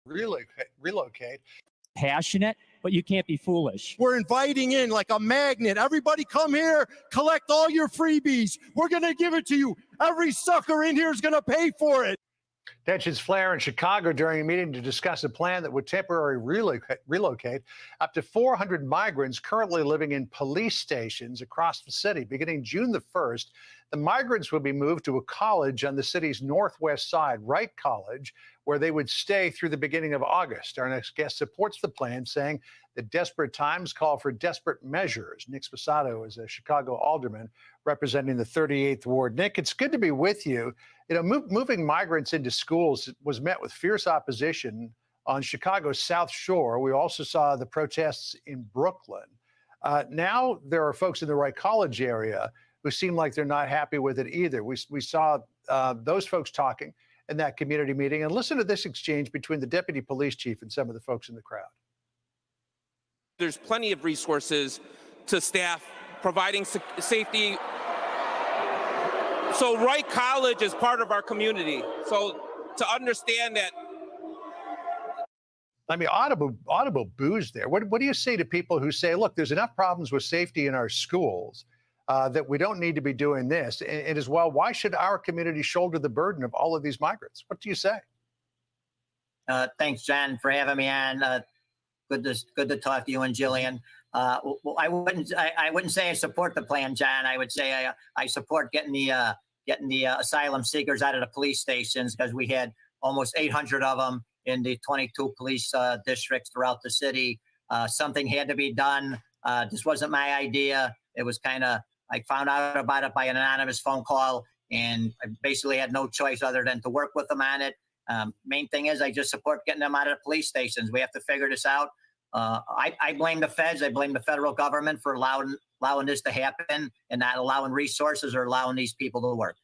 relocate. Passionate, but you can't be foolish. We're inviting in like a magnet. Everybody come here, collect all your freebies. We're going to give it to you. Every sucker in here is going to pay for it. Tensions flare in Chicago during a meeting to discuss a plan that would temporarily relocate up to 400 migrants currently living in police stations across the city. Beginning June the 1st, the migrants would be moved to a college on the city's northwest side, Wright College, where they would stay through the beginning of August. Our next guest supports the plan, saying that desperate times call for desperate measures. Nick Sposato is a Chicago alderman representing the 38th Ward. Nick, it's good to be with you. You know, moving migrants into schools was met with fierce opposition on Chicago's South Shore. We also saw the protests in Brooklyn. Now there are folks in the Wright College area who seem like they're not happy with it either. We saw those folks talking in that community meeting. And listen to this exchange between the deputy police chief and some of the folks in the crowd. There's plenty of resources to staff providing safety. So Wright College is part of our community. So to understand that. I mean, audible boos there. What do you say to people who say, look, there's enough problems with safety in our schools that we don't need to be doing this? And as well, why should our community shoulder the burden of all of these migrants? What do you say? Thanks, John, for having me on. Good to talk to you and Jillian. I wouldn't say I support the plan, John. I would say I support getting the asylum seekers out of the police stations, because we had almost 800 of them in the 22 police districts throughout the city. Something had to be done. This wasn't my idea. It was kind of, I found out about it by an anonymous phone call, and I basically had no choice other than to work with them on it. Main thing is I just support getting them out of the police stations. We have to figure this out. I blame the feds. I blame the federal government for allowing this to happen and not allowing resources or allowing these people to work.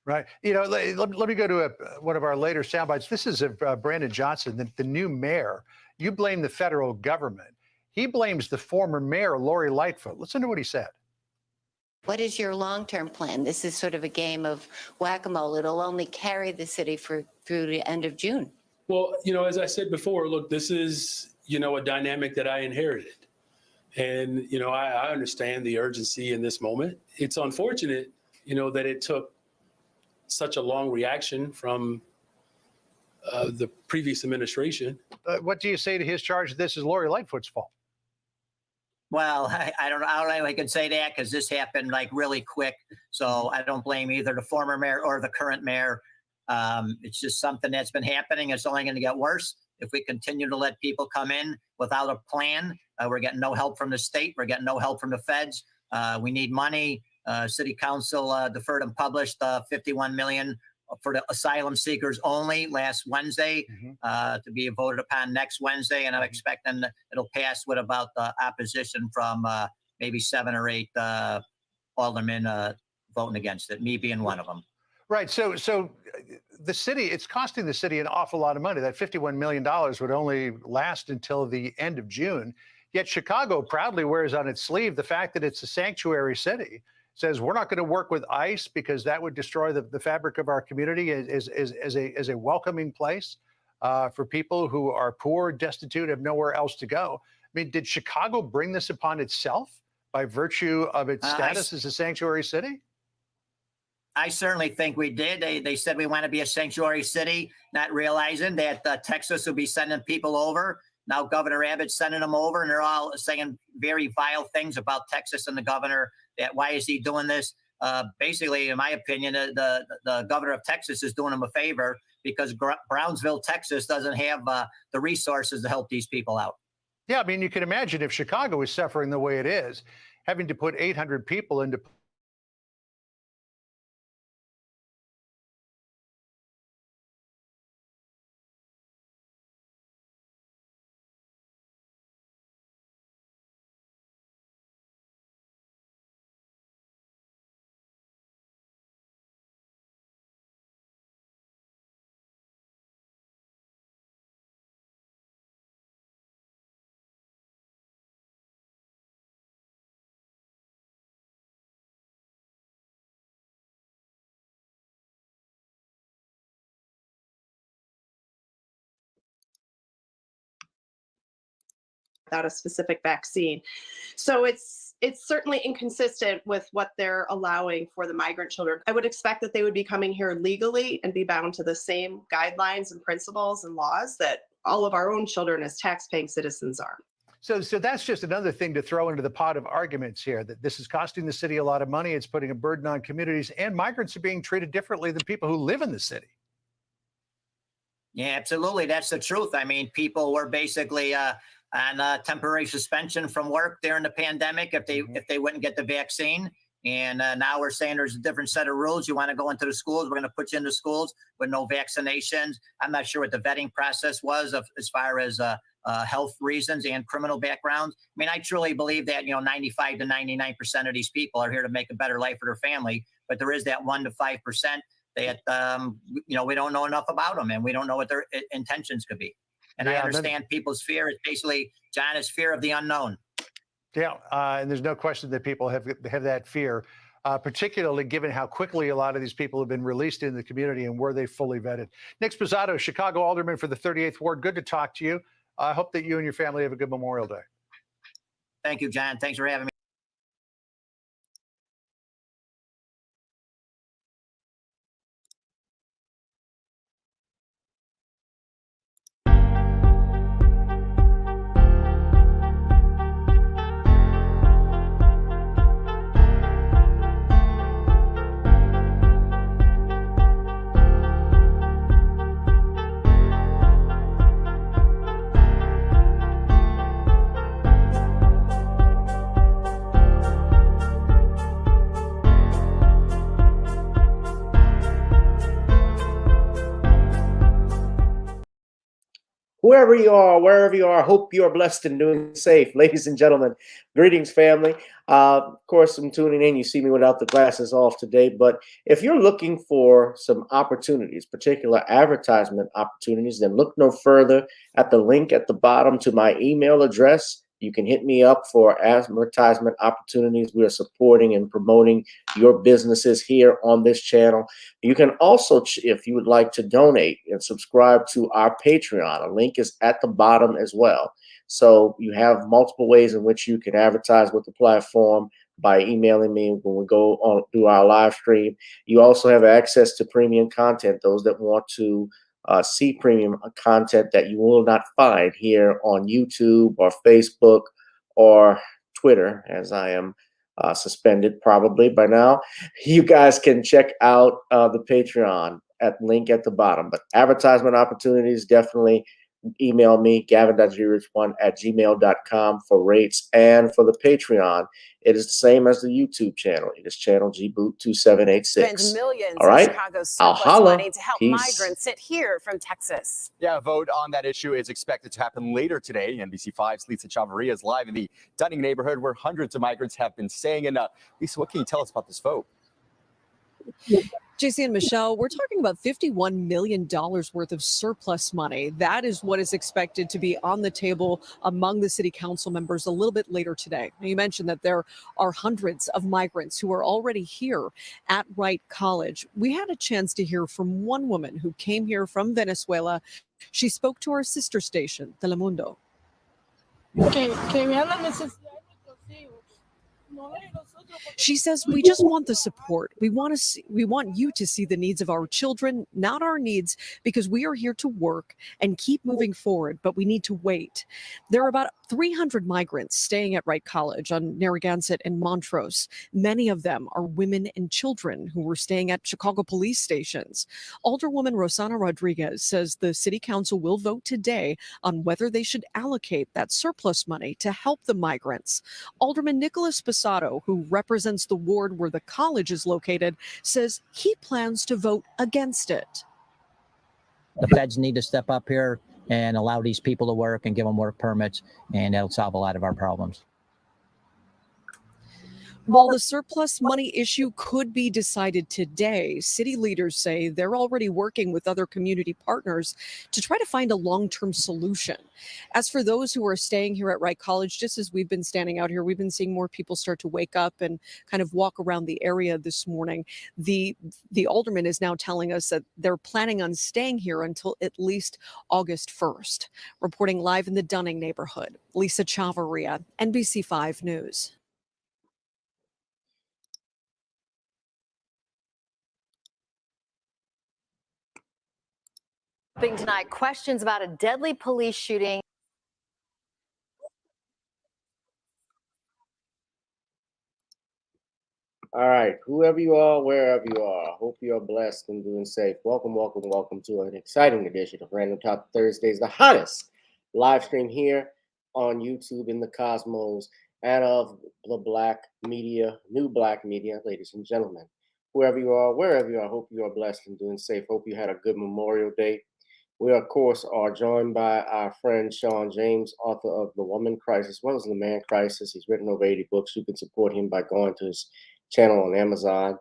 Right. You know, let me go to one of our later sound bites. This is of Brandon Johnson, the new mayor. You blame the federal government. He blames the former mayor, Lori Lightfoot. Listen to what he said. What is your long-term plan? This is sort of a game of whack-a-mole. It'll only carry the city through the end of June. Well, you know, as I said before, look, this is, you know, a dynamic that I inherited. And, you know, I understand the urgency in this moment. It's unfortunate, you know, that it took such a long reaction from the previous administration. What do you say to his charge that this is Lori Lightfoot's fault? Well, I don't know how I can say that, because this happened like really quick. So I don't blame either the former mayor or the current mayor. It's just something that's been happening. It's only going to get worse if we continue to let people come in without a plan. We're getting no help from the state. We're getting no help from the feds. We need money. City Council deferred and published $51 million for the asylum seekers only last Wednesday, to be voted upon next Wednesday. And I'm expecting it'll pass with about the opposition from maybe 7 or 8 aldermen voting against it, me being one of them. Right. So the city, it's costing the city an awful lot of money. That $51 million would only last until the end of June. Yet Chicago proudly wears on its sleeve the fact that it's a sanctuary city. Says we're not going to work with ICE because that would destroy the fabric of our community as a welcoming place for people who are poor, destitute, have nowhere else to go. I mean, did Chicago bring this upon itself by virtue of its status as a sanctuary city? I certainly think we did. They said we want to be a sanctuary city, not realizing that Texas will be sending people over. Now Governor Abbott's sending them over, and they're all saying very vile things about Texas and the governor. That why is he doing this? Basically, in my opinion, the governor of Texas is doing him a favor because Brownsville, Texas, doesn't have the resources to help these people out. Yeah, I mean, you can imagine if Chicago is suffering the way it is, having to put 800 people into without a specific vaccine. So it's certainly inconsistent with what they're allowing for the migrant children. I would expect that they would be coming here legally and be bound to the same guidelines and principles and laws that all of our own children as tax-paying citizens are. So that's just another thing to throw into the pot of arguments here, that this is costing the city a lot of money. It's putting a burden on communities, and migrants are being treated differently than people who live in the city. Yeah, absolutely. That's the truth. I mean, people were basically on temporary suspension from work during the pandemic if they wouldn't get the vaccine. And now we're saying there's a different set of rules. You want to go into the schools, we're going to put you into schools with no vaccinations. I'm not sure what the vetting process was as far as health reasons and criminal backgrounds. I mean, I truly believe that, 95 to 99% of these people are here to make a better life for their family. But there is that 1 to 5% that, we don't know enough about them, and we don't know what their intentions could be. And I understand people's fear is basically, John, is fear of the unknown. Yeah, and there's no question that people have that fear, particularly given how quickly a lot of these people have been released in the community and were they fully vetted. Nick Sposato, Chicago Alderman for the 38th Ward. Good to talk to you. I hope that you and your family have a good Memorial Day. Thank you, John. Thanks for having me. Whoever you are, wherever you are, hope you are blessed and doing safe. Ladies and gentlemen, greetings, family. Of course, I'm tuning in. You see me without the glasses off today. But if you're looking for some opportunities, particular advertisement opportunities, then look no further at the link at the bottom to my email address. You can hit me up for advertisement opportunities. We are supporting and promoting your businesses here on this channel. You can also, if you would like to donate and subscribe to our Patreon, a link is at the bottom as well. So you have multiple ways in which you can advertise with the platform by emailing me when we go on through our live stream. You also have access to premium content, those that want to see premium content that you will not find here on YouTube or Facebook or Twitter, as I am suspended probably by now. You guys can check out the Patreon at link at the bottom. But advertisement opportunities, definitely email me, gavin.grich1@gmail.com for rates. And for the Patreon, it is the same as the YouTube channel. It is channel gboot2786. Spends millions All right? of Chicago's I'll surplus holla. money to help Peace. migrants sit here from Texas. Yeah, a vote on that issue is expected to happen later today. NBC5's Lisa Chavarria is live in the Dunning neighborhood where hundreds of migrants have been staying. And Lisa, what can you tell us about this vote? JC and Michelle, we're talking about $51 million worth of surplus money. That is what is expected to be on the table among the city council members a little bit later today. Now, you mentioned that there are hundreds of migrants who are already here at Wright College. We had a chance to hear from one woman who came here from Venezuela. She spoke to our sister station, Telemundo. She says, we just want the support. We want you to see the needs of our children, not our needs, because we are here to work and keep moving forward, but we need to wait. There are about 300 migrants staying at Wright College on Narragansett and Montrose. Many of them are women and children who were staying at Chicago police stations. Alderwoman Rosana Rodriguez says the city council will vote today on whether they should allocate that surplus money to help the migrants. Alderman Nicholas Sposato, who represents the ward where the college is located, says he plans to vote against it. The feds need to step up here and allow these people to work and give them work permits, and that'll solve a lot of our problems. While the surplus money issue could be decided today, city leaders say they're already working with other community partners to try to find a long-term solution. As for those who are staying here at Wright College, just as we've been standing out here, we've been seeing more people start to wake up and kind of walk around the area this morning. The alderman is now telling us that they're planning on staying here until at least August 1st. Reporting live in the Dunning neighborhood, Lisa Chavarria, NBC5 News. Tonight, questions about a deadly police shooting. All right, whoever you are, wherever you are, hope you are blessed and doing safe. Welcome, welcome, welcome to an exciting edition of Random Talk Thursdays, the hottest live stream here on YouTube in the cosmos and of the black media, new black media, ladies and gentlemen. Whoever you are, wherever you are, hope you are blessed and doing safe. Hope you had a good Memorial Day. We, of course, are joined by our friend Shawn James, author of The Woman Crisis, as well as The Man Crisis. He's written over 80 books. You can support him by going to his channel on Amazon.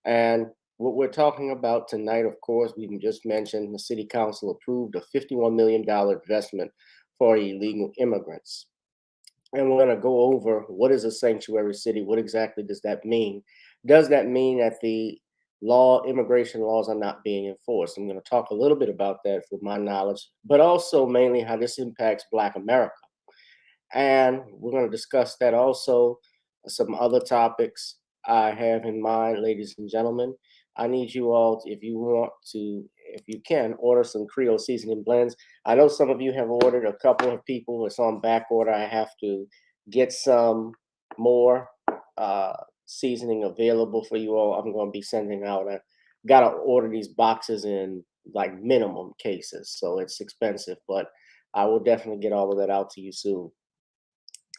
And what we're talking about tonight, of course, we just mentioned the City Council approved a $51 million investment for illegal immigrants. And we're going to go over what is a sanctuary city? What exactly does that mean? Does that mean that the immigration laws are not being enforced? I'm going to talk a little bit about that from my knowledge, but also mainly how this impacts Black America. And we're going to discuss that also, some other topics I have in mind, ladies and gentlemen. I need you all, if you can, order some Creole seasoning blends. I know some of you have ordered, a couple of people. It's on back order. I have to get some more seasoning available for you all. I'm going to be sending out. I got to order these boxes in like minimum cases, so it's expensive, but I will definitely get all of that out to you soon.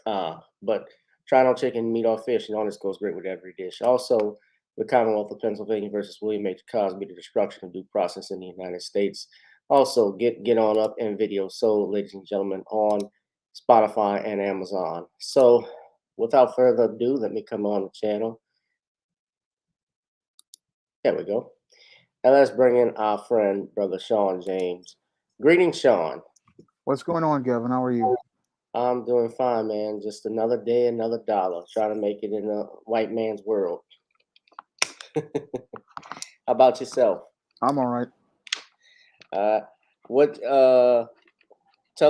But try no chicken, meat, or fish, and all this goes great with every dish. Also, the Commonwealth of Pennsylvania versus William H. Cosby, the destruction of due process in the United States. Also, get on up and video sold, ladies and gentlemen, on Spotify and Amazon. So, without further ado, let me come on the channel. There we go. And let's bring in our friend, Brother Shawn James. Greetings, Shawn. What's going on, Gavin? How are you? I'm doing fine, man. Just another day, another dollar. Trying to make it in a white man's world. How about yourself? I'm all right. Tell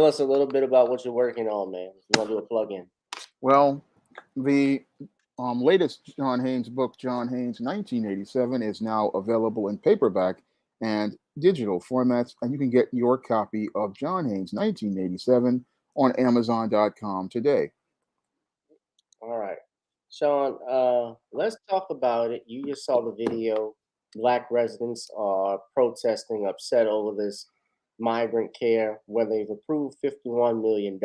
us a little bit about what you're working on, man. If you want to do a plug-in. Well, the latest John Haynes book, John Haynes 1987, is now available in paperback and digital formats, and you can get your copy of John Haynes 1987 on Amazon.com today. All right. Shawn, let's talk about it. You just saw the video. Black residents are protesting, upset over this migrant care, where they've approved $51 million.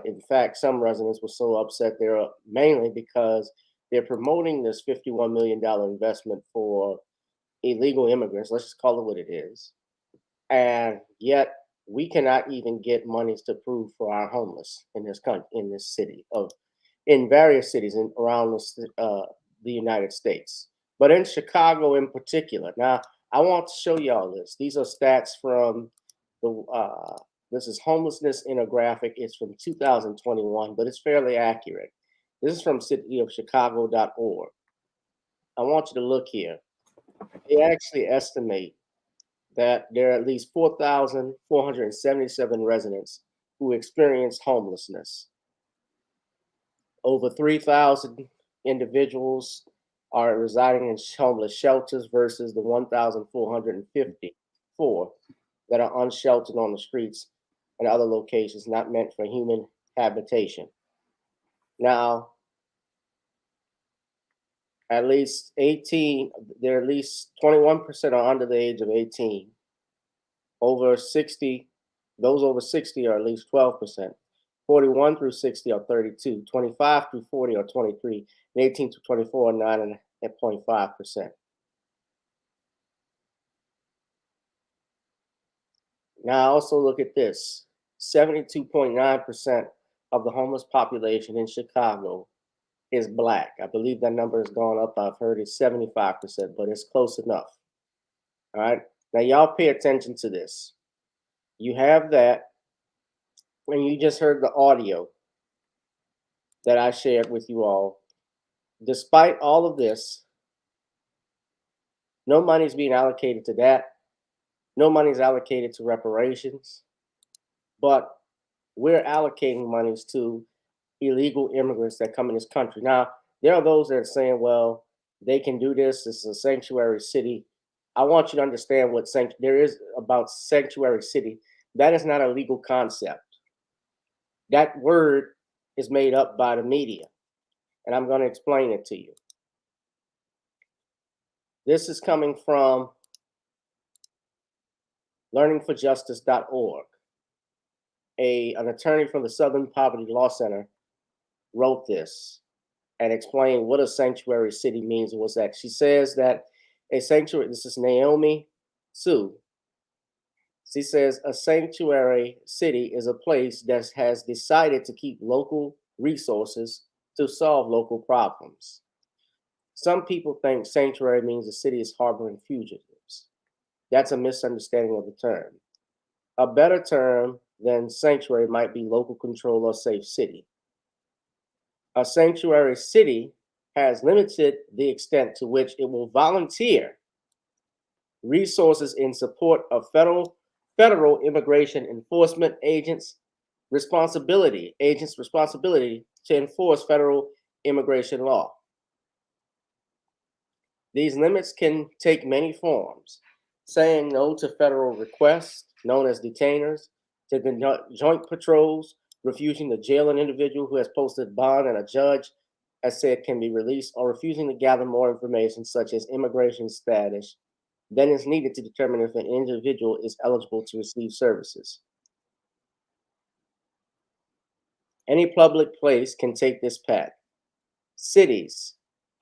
In fact, some residents were so upset they're mainly because they're promoting this $51 million investment for illegal immigrants. Let's just call it what it is. And yet we cannot even get monies to approve for our homeless in this country, in various cities around the United States, but in Chicago in particular. Now, I want to show y'all this. These are stats from this is homelessness infographic. It's from 2021, but it's fairly accurate. This is from cityofchicago.org. I want you to look here. They actually estimate that there are at least 4,477 residents who experience homelessness. Over 3,000 individuals are residing in homeless shelters versus the 1,454 that are unsheltered on the streets and other locations not meant for human habitation. Now, at least 21% are under the age of 18. Over 60, those over 60 are at least 12%. 41 through 60 are 32, 25 through 40 are 23, and 18 to 24 are 9.5%. Now, also look at this. 72.9% of the homeless population in Chicago is black. I believe that number has gone up. I've heard it's 75%, but it's close enough. All right. Now, y'all pay attention to this. You have that, and you just heard the audio that I shared with you all. Despite all of this, no money is being allocated to that. No money is allocated to reparations, but we're allocating monies to illegal immigrants that come in this country. Now, there are those that are saying, well, they can do this. This is a sanctuary city. I want you to understand what there is about sanctuary city. That is not a legal concept. That word is made up by the media, and I'm going to explain it to you. This is coming from learningforjustice.org. An attorney from the Southern Poverty Law Center wrote this and explained what a sanctuary city means and what's that. She says that a sanctuary, this is Naomi Sue. She says a sanctuary city is a place that has decided to keep local resources to solve local problems. Some people think sanctuary means the city is harboring fugitives. That's a misunderstanding of the term. A better term than sanctuary might be local control or safe city. A sanctuary city has limited the extent to which it will volunteer resources in support of federal immigration enforcement agents' responsibility to enforce federal immigration law. These limits can take many forms: saying no to federal requests, known as detainers, to conduct joint patrols, refusing to jail an individual who has posted bond and a judge has said can be released, or refusing to gather more information such as immigration status than is needed to determine if an individual is eligible to receive services. Any public place can take this path. Cities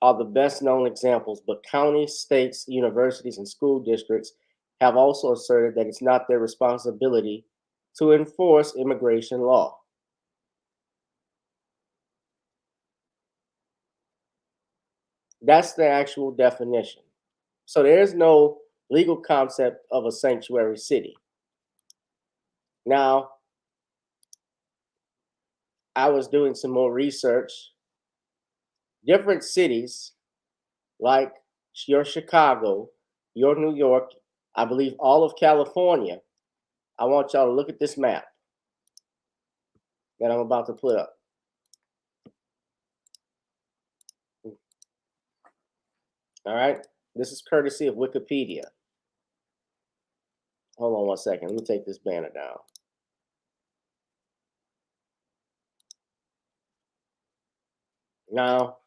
are the best known examples, but counties, states, universities, and school districts have also asserted that it's not their responsibility to enforce immigration law. That's the actual definition. So there's no legal concept of a sanctuary city. Now, I was doing some more research. Different cities, like your Chicago, your New York, I believe all of California. I want y'all to look at this map that I'm about to put up. All right, this is courtesy of Wikipedia. Hold on one second. Let me take this banner down. Now,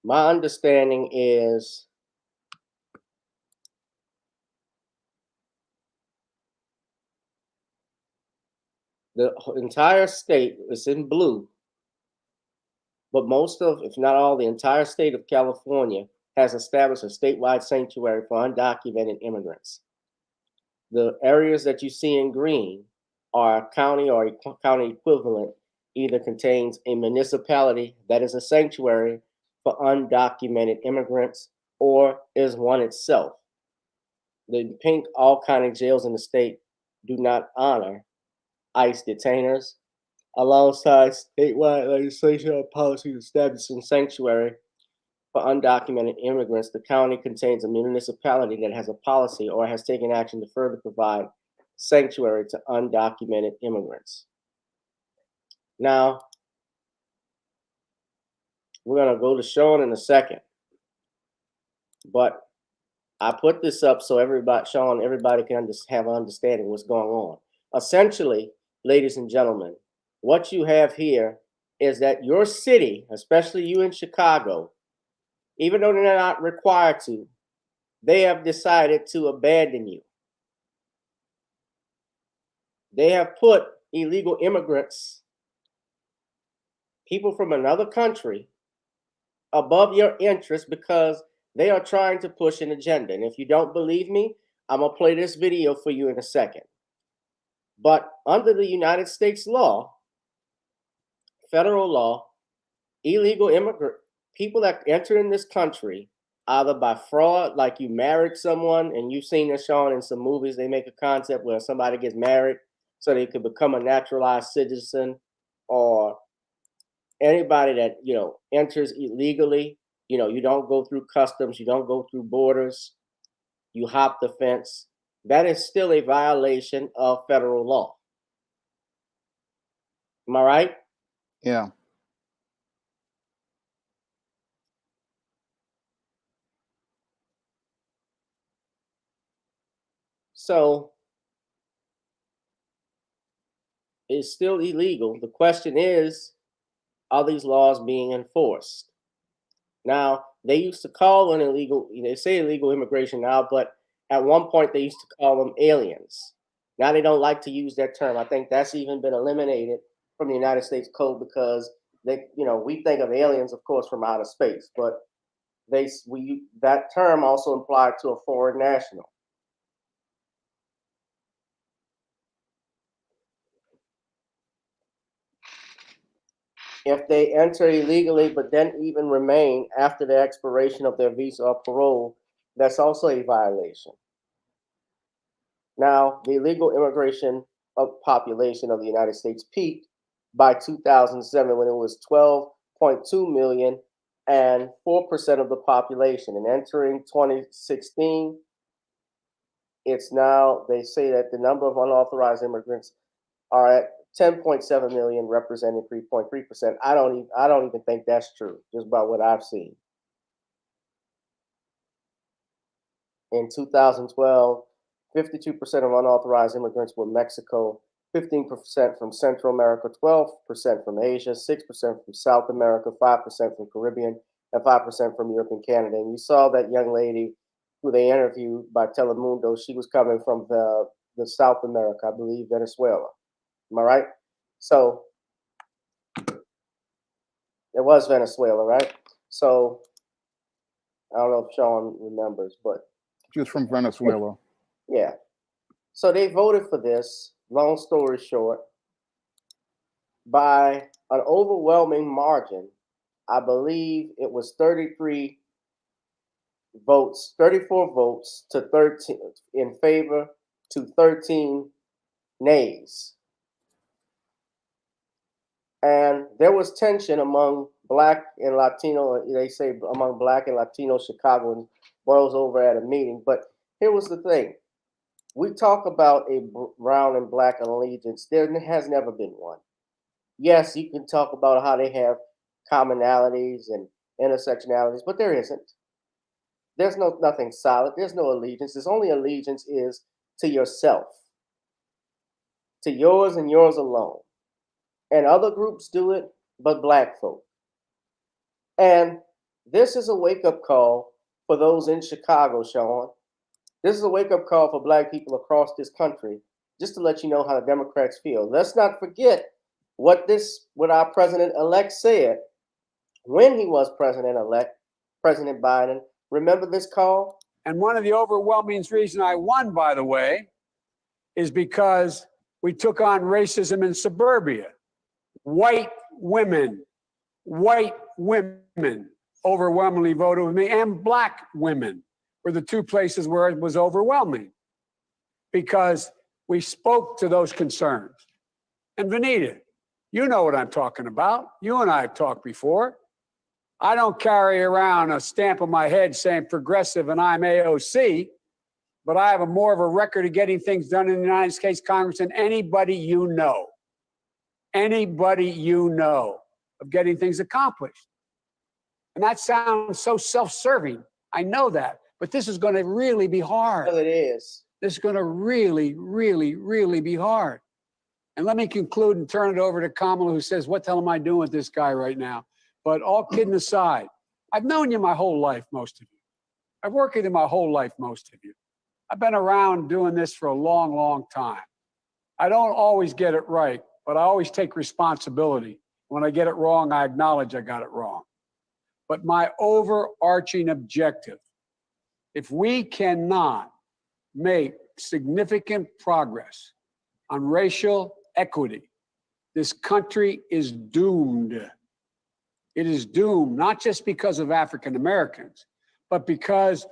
my understanding is the entire state is in blue, but most of, if not all, the entire state of California has established a statewide sanctuary for undocumented immigrants. The areas that you see in green are a county or a county equivalent, either contains a municipality that is a sanctuary for undocumented immigrants or is one itself. The pink all county jails in the state do not honor ICE detainers. Alongside statewide legislation or policies establishing sanctuary for undocumented immigrants, the county contains a municipality that has a policy or has taken action to further provide sanctuary to undocumented immigrants. Now, we're going to go to Shawn in a second, but I put this up so Shawn, everybody can have an understanding what's going on. Essentially, ladies and gentlemen, what you have here is that your city, especially you in Chicago, even though they're not required to, they have decided to abandon you. They have put illegal immigrants, people from another country, above your interests because they are trying to push an agenda. And if you don't believe me, I'm going to play this video for you in a second. But under the United States law, federal law, illegal immigrant people that enter in this country either by fraud, like you married someone, and you've seen this shown in some movies. They make a concept where somebody gets married so they could become a naturalized citizen, or anybody that enters illegally. You don't go through customs, you don't go through borders, you hop the fence. That is still a violation of federal law. Am I right? Yeah. So it's still illegal. The question is, are these laws being enforced? Now, they used to call them illegal, they say illegal immigration now, but at one point they used to call them aliens. Now they don't like to use that term. I think that's even been eliminated from the United States Code because we think of aliens, of course, from outer space, but that term also applied to a foreign national. If they enter illegally, but then even remain after the expiration of their visa or parole, that's also a violation. Now, the illegal immigration population of the United States peaked by 2007 when it was 12.2 million and 4% of the population. And entering 2016, it's now, they say that the number of unauthorized immigrants are at 10.7 million, representing 3.3%. I don't even think that's true, just by what I've seen. In 2012, 52% of unauthorized immigrants were Mexico, 15% from Central America, 12% from Asia, 6% from South America, 5% from Caribbean, and 5% from Europe and Canada. And you saw that young lady who they interviewed by Telemundo. She was coming from the South America, I believe, Venezuela. Am I right? So it was Venezuela, right? So I don't know if Shawn remembers, but She was from Venezuela. yeah. So they voted for this, long story short, by an overwhelming margin. I believe it was 34 votes to 13 in favor to 13 nays. And there was tension among Black and Latino, they say among Black and Latino Chicagoans, boils over at a meeting. But here was the thing. We talk about a brown and Black allegiance. There has never been one. Yes, you can talk about how they have commonalities and intersectionalities, but there isn't. There's nothing solid. There's no allegiance. There's only allegiance is to yourself, to yours and yours alone. And other groups do it, but Black folk. And this is a wake-up call for those in Chicago, Shawn. This is a wake-up call for Black people across this country, just to let you know how the Democrats feel. Let's not forget what our president-elect said when he was president-elect, President Biden. Remember this call? And one of the overwhelming reasons I won, by the way, is because we took on racism in suburbia. White women overwhelmingly voted with me, and Black women were the two places where it was overwhelming because we spoke to those concerns. And Vanita, you know what I'm talking about. You and I have talked before. I don't carry around a stamp on my head saying progressive and I'm AOC, but I have more of a record of getting things done in the United States Congress than anybody you know. Anybody you know of getting things accomplished. And that sounds so self-serving. I know that. But this is going to really be hard. Well, it is. This is going to really, really, really be hard. And let me conclude and turn it over to Kamala, who says, what the hell am I doing with this guy right now? But all kidding aside, I've known you my whole life, most of you. I've worked with you my whole life, most of you. I've been around doing this for a long, long time. I don't always get it right, but I always take responsibility. When I get it wrong, I acknowledge I got it wrong. But my overarching objective, if we cannot make significant progress on racial equity, this country is doomed. It is doomed, not just because of African Americans, but because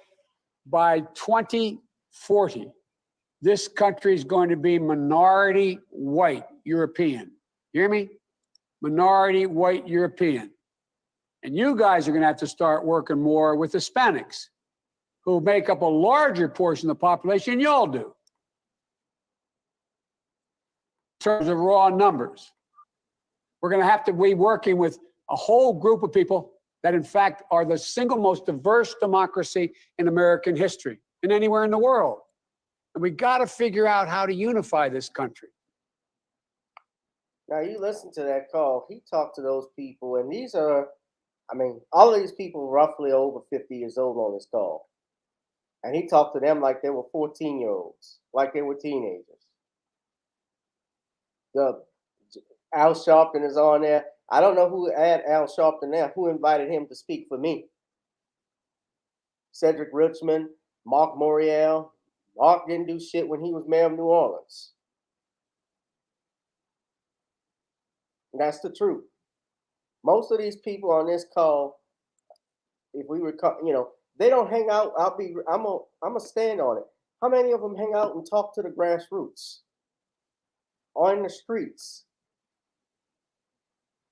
by 2040, this country is going to be minority white European. You hear me? Minority white European. And you guys are going to have to start working more with Hispanics, who make up a larger portion of the population than y'all do. In terms of raw numbers, we're going to have to be working with a whole group of people that, in fact, are the single most diverse democracy in American history and anywhere in the world. And we got to figure out how to unify this country. Now, you listen to that call. He talked to those people, and these are, I mean, all of these people roughly over 50 years old on this call. And he talked to them like they were 14-year-olds, like they were teenagers. The Al Sharpton is on there. I don't know who had Al Sharpton there. Who invited him to speak for me? Cedric Richmond, Mark Morial. Mark didn't do shit when he was mayor of New Orleans. And that's the truth. Most of these people on this call, if we were, you know, they don't hang out. I'm gonna stand on it. How many of them hang out and talk to the grassroots on the streets?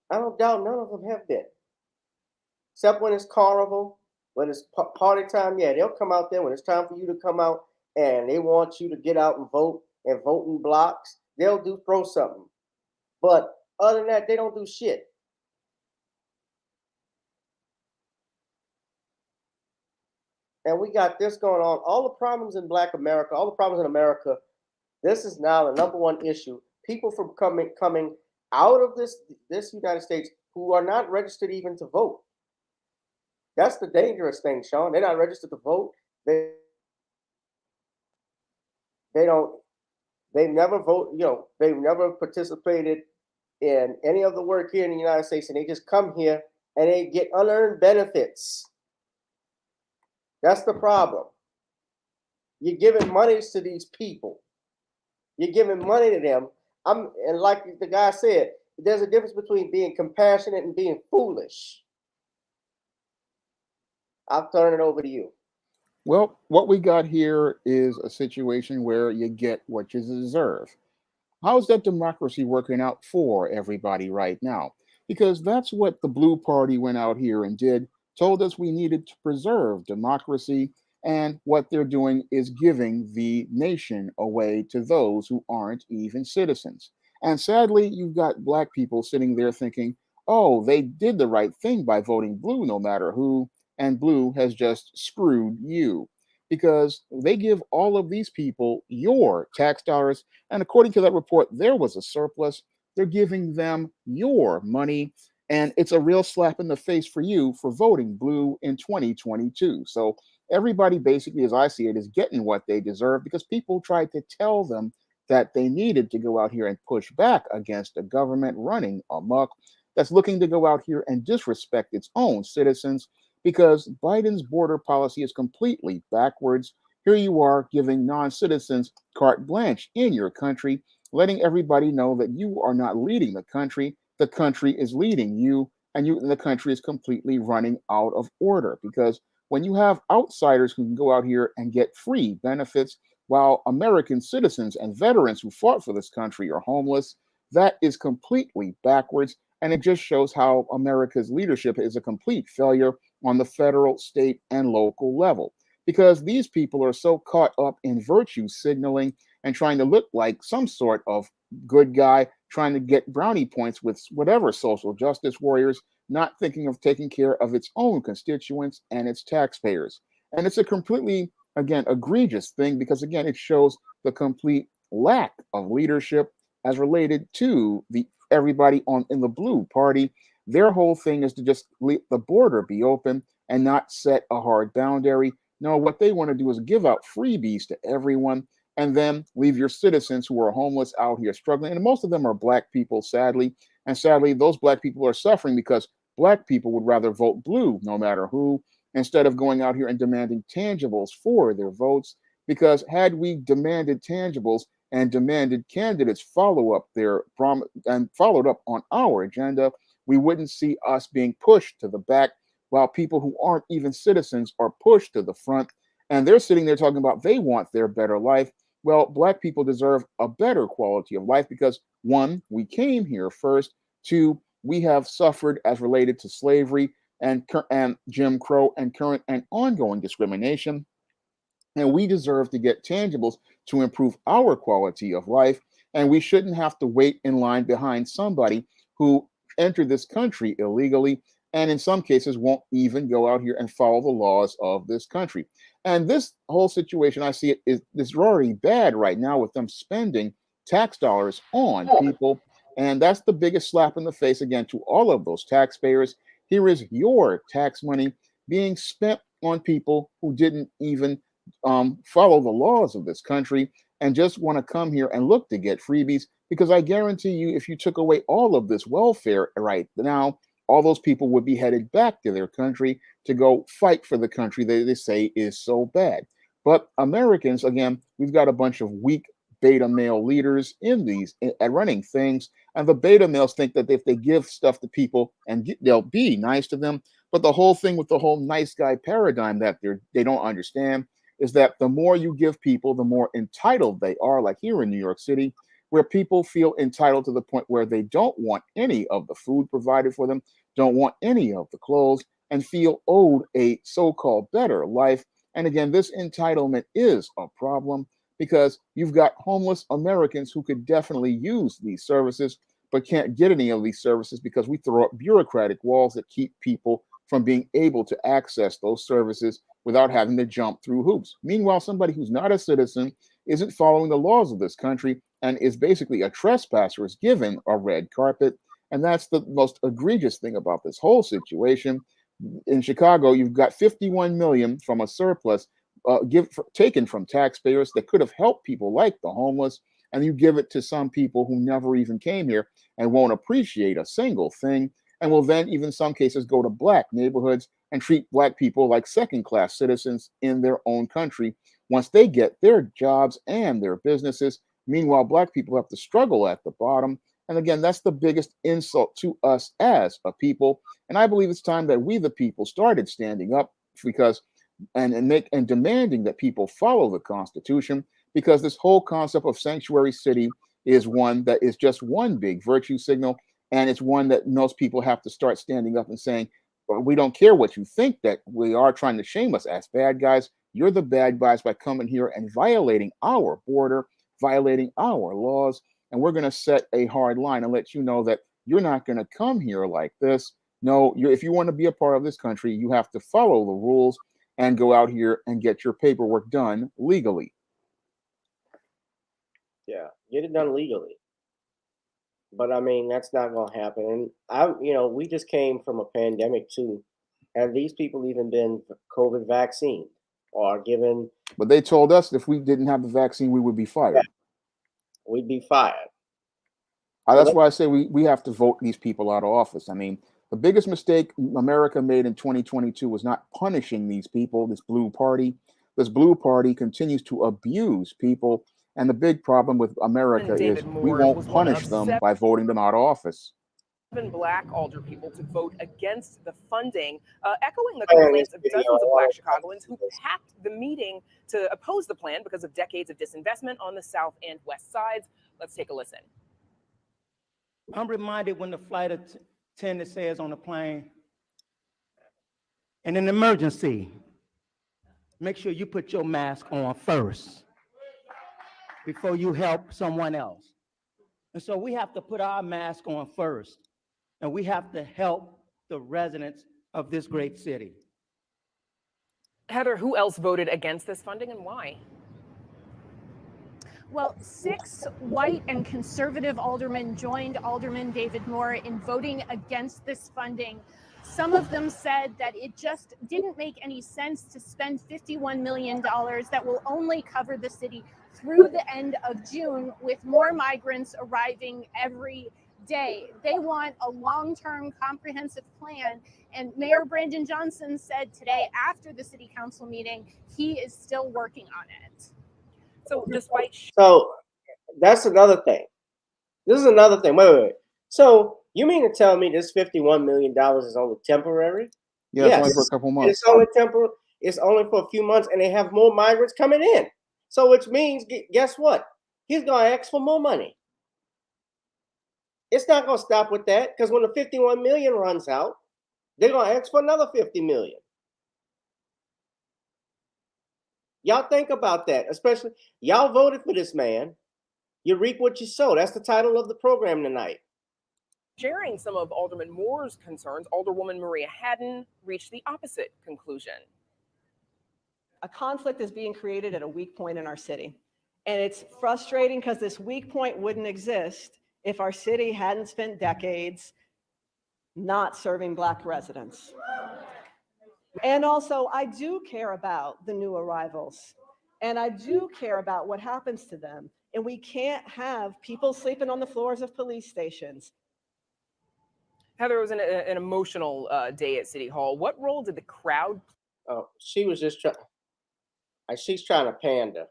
I don't doubt none of them have been. Except when it's carnival, when it's party time, yeah, they'll come out there when it's time for you to come out and they want you to get out and vote in blocks. They'll throw something. But other than that, they don't do shit. And we got this going on. All the problems in Black America, all the problems in America, this is now the number one issue. People from coming out of this United States who are not registered even to vote. That's the dangerous thing, Shawn. They're not registered to vote. They've never vote, you know, they've never participated in any of the work here in the United States, and they just come here and they get unearned benefits. That's the problem. You're giving monies to these people. You're giving money to them. And like the guy said, there's a difference between being compassionate and being foolish. I'll turn it over to you. Well, what we got here is a situation where you get what you deserve. How's that democracy working out for everybody right now? Because that's what the Blue Party went out here and did, told us we needed to preserve democracy, and what they're doing is giving the nation away to those who aren't even citizens. And sadly, you've got Black people sitting there thinking, oh, they did the right thing by voting blue no matter who, and blue has just screwed you. Because they give all of these people your tax dollars, and according to that report, there was a surplus. They're giving them your money, and it's a real slap in the face for you for voting blue in 2022. So everybody basically, as I see it, is getting what they deserve because people tried to tell them that they needed to go out here and push back against a government running amok that's looking to go out here and disrespect its own citizens because Biden's border policy is completely backwards. Here you are giving non-citizens carte blanche in your country, letting everybody know that you are not leading the country is leading you, and the country is completely running out of order. Because when you have outsiders who can go out here and get free benefits while American citizens and veterans who fought for this country are homeless, that is completely backwards. And it just shows how America's leadership is a complete failure on the federal, state, and local level. Because these people are so caught up in virtue signaling and trying to look like some sort of good guy, trying to get brownie points with whatever social justice warriors, not thinking of taking care of its own constituents and its taxpayers. And it's a completely, again, egregious thing because, again, it shows the complete lack of leadership as related to everybody in the Blue Party. Their whole thing is to just let the border be open and not set a hard boundary. No, what they want to do is give out freebies to everyone and then leave your citizens who are homeless out here struggling. And most of them are Black people, sadly. And sadly, those Black people are suffering because Black people would rather vote blue no matter who, instead of going out here and demanding tangibles for their votes. Because had we demanded tangibles and demanded candidates follow up their promise and followed up on our agenda, we wouldn't see us being pushed to the back while people who aren't even citizens are pushed to the front. And they're sitting there talking about they want their better life. Well, Black people deserve a better quality of life because, one, we came here first. Two, we have suffered as related to slavery and Jim Crow and current and ongoing discrimination. And we deserve to get tangibles to improve our quality of life. And we shouldn't have to wait in line behind somebody who entered this country illegally and in some cases won't even go out here and follow the laws of this country. And this whole situation, I see it is already bad right now with them spending tax dollars on people. And that's the biggest slap in the face again to all of those taxpayers. Here is your tax money being spent on people who didn't even follow the laws of this country and just want to come here and look to get freebies. Because I guarantee you, if you took away all of this welfare right now, all those people would be headed back to their country to go fight for the country they say is so bad. But Americans, again, we've got a bunch of weak beta male leaders at running things. And the beta males think that if they give stuff to people and they'll be nice to them. But the whole thing with the whole nice guy paradigm that they don't understand is that the more you give people, the more entitled they are, like here in New York City, where people feel entitled to the point where they don't want any of the food provided for them, don't want any of the clothes, and feel owed a so-called better life. And again, this entitlement is a problem because you've got homeless Americans who could definitely use these services, but can't get any of these services because we throw up bureaucratic walls that keep people from being able to access those services without having to jump through hoops. Meanwhile, somebody who's not a citizen, isn't following the laws of this country, and is basically a trespasser is given a red carpet. And that's the most egregious thing about this whole situation. In Chicago, you've got 51 million from a surplus taken from taxpayers that could have helped people like the homeless, and you give it to some people who never even came here and won't appreciate a single thing, and will then, even in some cases, go to Black neighborhoods and treat Black people like second-class citizens in their own country once they get their jobs and their businesses. Meanwhile, Black people have to struggle at the bottom. And again, that's the biggest insult to us as a people. And I believe it's time that we, the people, started standing up because and demanding that people follow the Constitution, because this whole concept of sanctuary city is one that is just one big virtue signal. And it's one that most people have to start standing up and saying, well, we don't care what you think, that we are trying to shame us as bad guys. You're the bad guys by coming here and violating our border, violating our laws. And we're going to set a hard line and let you know that you're not going to come here like this. No, if you want to be a part of this country, you have to follow the rules and go out here and get your paperwork done legally. Yeah, get it done legally. But I mean, that's not going to happen. And we just came from a pandemic too. Have these people even been COVID vaccinated or given? But they told us if we didn't have the vaccine, we would be fired. Yeah, we'd be fired. That's why I say we have to vote these people out of office. I mean, the biggest mistake America made in 2022 was not punishing these people, this blue party. This blue party continues to abuse people. And the big problem with America is we won't punish them by voting them out of office. 7 Black alder people to vote against the funding, echoing the complaints of dozens of Black Chicagoans who packed the meeting to oppose the plan because of decades of disinvestment on the South and West sides. Let's take a listen. I'm reminded when the flight attendant says on the plane, in an emergency, make sure you put your mask on first before you help someone else. And so we have to put our mask on first, and we have to help the residents of this great city. Heather, who else voted against this funding and why? Well, 6 white and conservative aldermen joined Alderman David Moore in voting against this funding. Some of them said that it just didn't make any sense to spend $51 million that will only cover the city through the end of June, with more migrants arriving every day. They want a long-term comprehensive plan. And Mayor Brandon Johnson said today after the city council meeting, he is still working on it. So that's another thing. This is another thing. Wait. So You mean to tell me this $51 million is only temporary? Yeah, it's only for a couple And months. it's only temporary. It's only for a few months, and they have more migrants coming in. So which means, guess what? He's gonna ask for more money. It's not gonna stop with that, because when the 51 million runs out, they're gonna ask for another 50 million. Y'all think about that, especially y'all voted for this man. You reap what you sow. That's the title of the program tonight. Sharing some of Alderman Moore's concerns, Alderwoman Maria Hadden reached the opposite conclusion. A conflict is being created at a weak point in our city. And it's frustrating because this weak point wouldn't exist if our city hadn't spent decades not serving Black residents. And also, I do care about the new arrivals. And I do care about what happens to them. And we can't have people sleeping on the floors of police stations. Heather, it was an emotional day at City Hall. What role did the crowd play? Oh, she was just trying. She's trying to pander.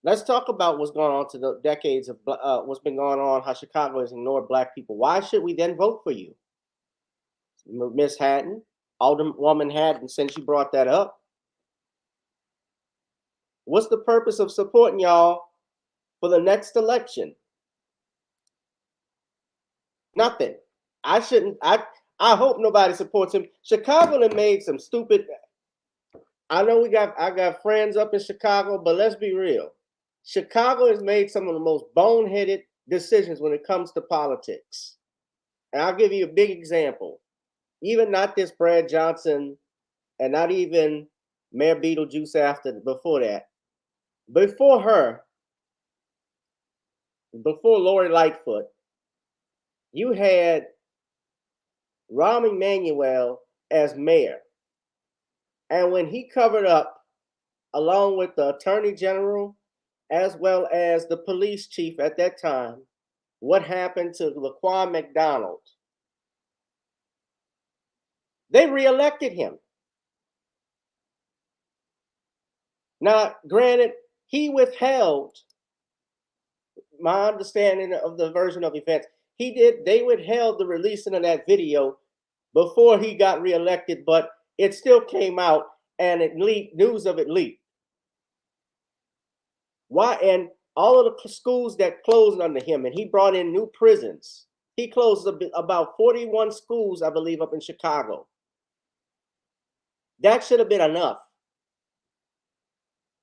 Let's talk about what's going on to the decades of what's been going on, how Chicago has ignored Black people. Why should we then vote for you? Miss Hadden, Alderwoman Hadden, since you brought that up. What's the purpose of supporting y'all for the next election? Nothing. I hope nobody supports him. Chicago done made some stupid. I know I got friends up in Chicago, but let's be real. Chicago has made some of the most boneheaded decisions when it comes to politics. And I'll give you a big example. Even not this Brad Johnson and not even Mayor Beetlejuice before that. Before her, before Lori Lightfoot, you had Rahm Emanuel as mayor. And when he covered up, along with the attorney general, as well as the police chief at that time, what happened to Laquan McDonald? They reelected him. Now, granted, he withheld, my understanding of the version of events, they withheld the releasing of that video before he got reelected, but it still came out and it leaked, news of it leaked. Why? And all of the schools that closed under him, and he brought in new prisons. He closed about 41 schools, I believe, up in Chicago. That should have been enough.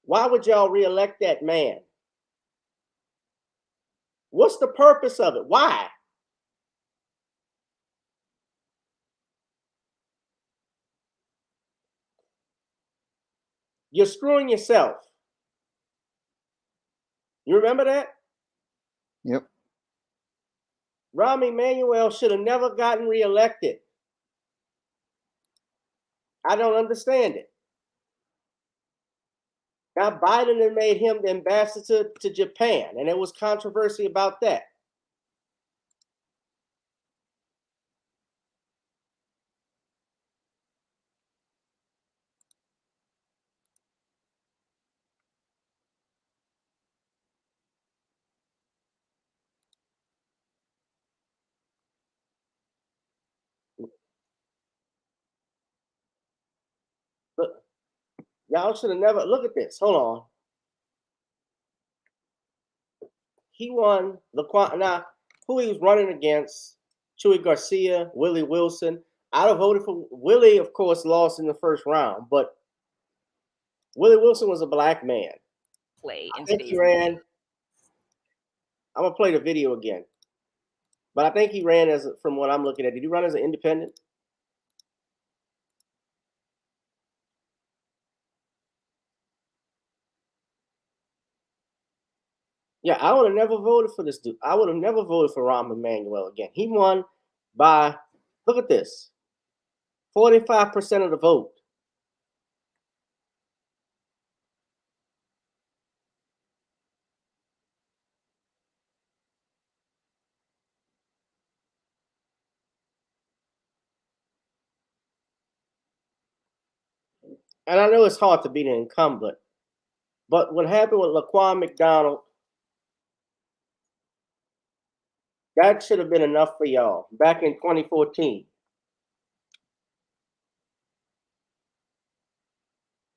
Why would y'all reelect that man? What's the purpose of it? Why? You're screwing yourself. You remember that? Yep. Rahm Emanuel should have never gotten reelected. I don't understand it. Now Biden had made him the ambassador to Japan, and there was controversy about that. Look, y'all should have never, look at this. Hold on. He won now who he was running against, Chuy Garcia, Willie Wilson. I'd have voted for Willie, of course, lost in the first round, but Willie Wilson was a Black man. Play in I think today's he ran. I'm gonna play the video again, but I think he ran as, from what I'm looking at, did he run as an independent? Yeah, I would have never voted for this dude. I would have never voted for Rahm Emanuel again. He won by, look at this, 45% of the vote. And I know it's hard to beat an incumbent, but what happened with Laquan McDonald, That should have been enough for y'all back in 2014.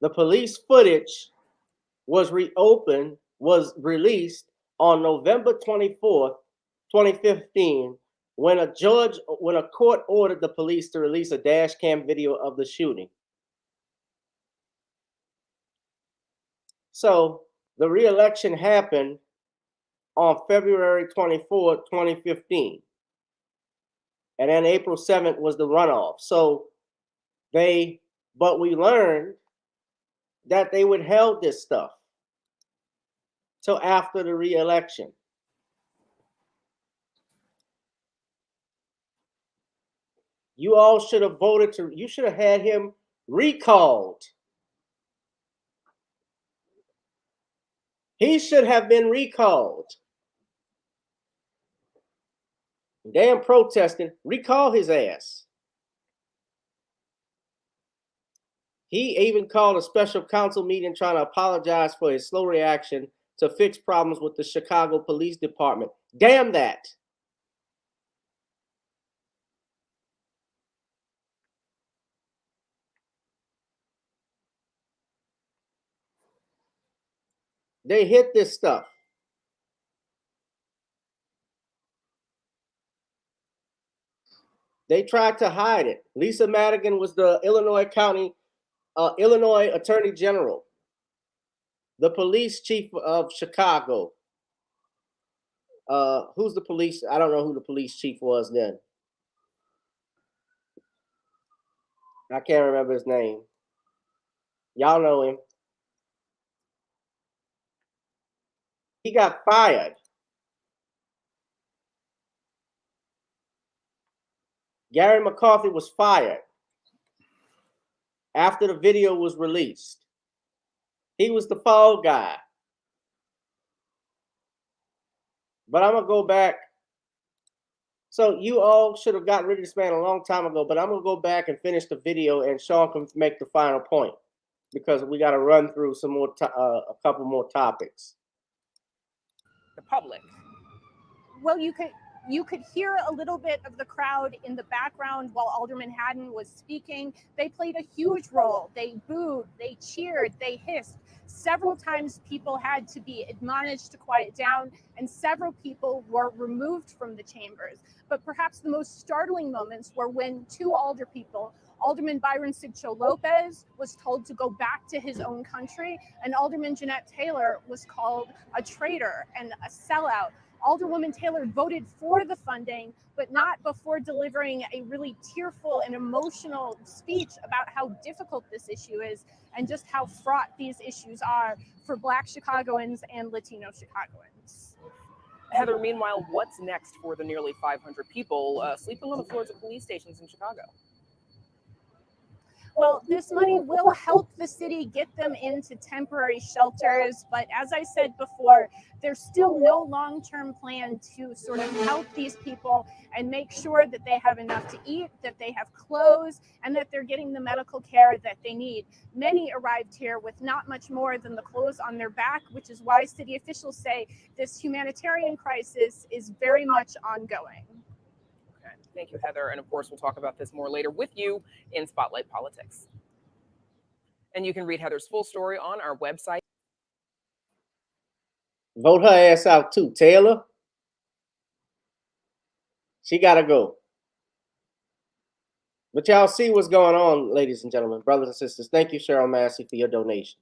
The police footage was released on November 24th, 2015, when a court ordered the police to release a dash cam video of the shooting. So the re-election happened on February 24th, 2015. And then April 7th was the runoff. So but we learned that they withheld this stuff till after the re-election. You all should have you should have had him recalled. He should have been recalled. Damn protesting, recall his ass. He even called a special council meeting trying to apologize for his slow reaction to fix problems with the Chicago Police Department. Damn that. They hid this stuff. They tried to hide it. Lisa Madigan was the Illinois Attorney General, the police chief of Chicago. Who's the police? I don't know who the police chief was then. I can't remember his name. Y'all know him. He got fired. Gary McCarthy was fired after the video was released. He was the fall guy. But I'm going to go back. So you all should have gotten rid of this man a long time ago, but I'm going to go back and finish the video and Shawn can make the final point because we got to run through some more, a couple more topics. The public. Well, you could hear a little bit of the crowd in the background while Alderman Haddon was speaking. They played a huge role. They booed, they cheered, they hissed. Several times people had to be admonished to quiet down, and several people were removed from the chambers. But perhaps the most startling moments were when two alder people, Alderman Byron Sigcho Lopez was told to go back to his own country, and Alderman Jeanette Taylor was called a traitor and a sellout. Alderwoman Taylor voted for the funding, but not before delivering a really tearful and emotional speech about how difficult this issue is and just how fraught these issues are for Black Chicagoans and Latino Chicagoans. Heather, meanwhile, what's next for the nearly 500 people sleeping on the floors of police stations in Chicago? Well, this money will help the city get them into temporary shelters. But as I said before, there's still no long-term plan to sort of help these people and make sure that they have enough to eat, that they have clothes, and that they're getting the medical care that they need. Many arrived here with not much more than the clothes on their back, which is why city officials say this humanitarian crisis is very much ongoing. Thank you, Heather. And of course, we'll talk about this more later with you in Spotlight Politics. And you can read Heather's full story on our website. Vote her ass out too, Taylor. She got to go. But y'all see what's going on, ladies and gentlemen, brothers and sisters. Thank you, Cheryl Massey, for your donation.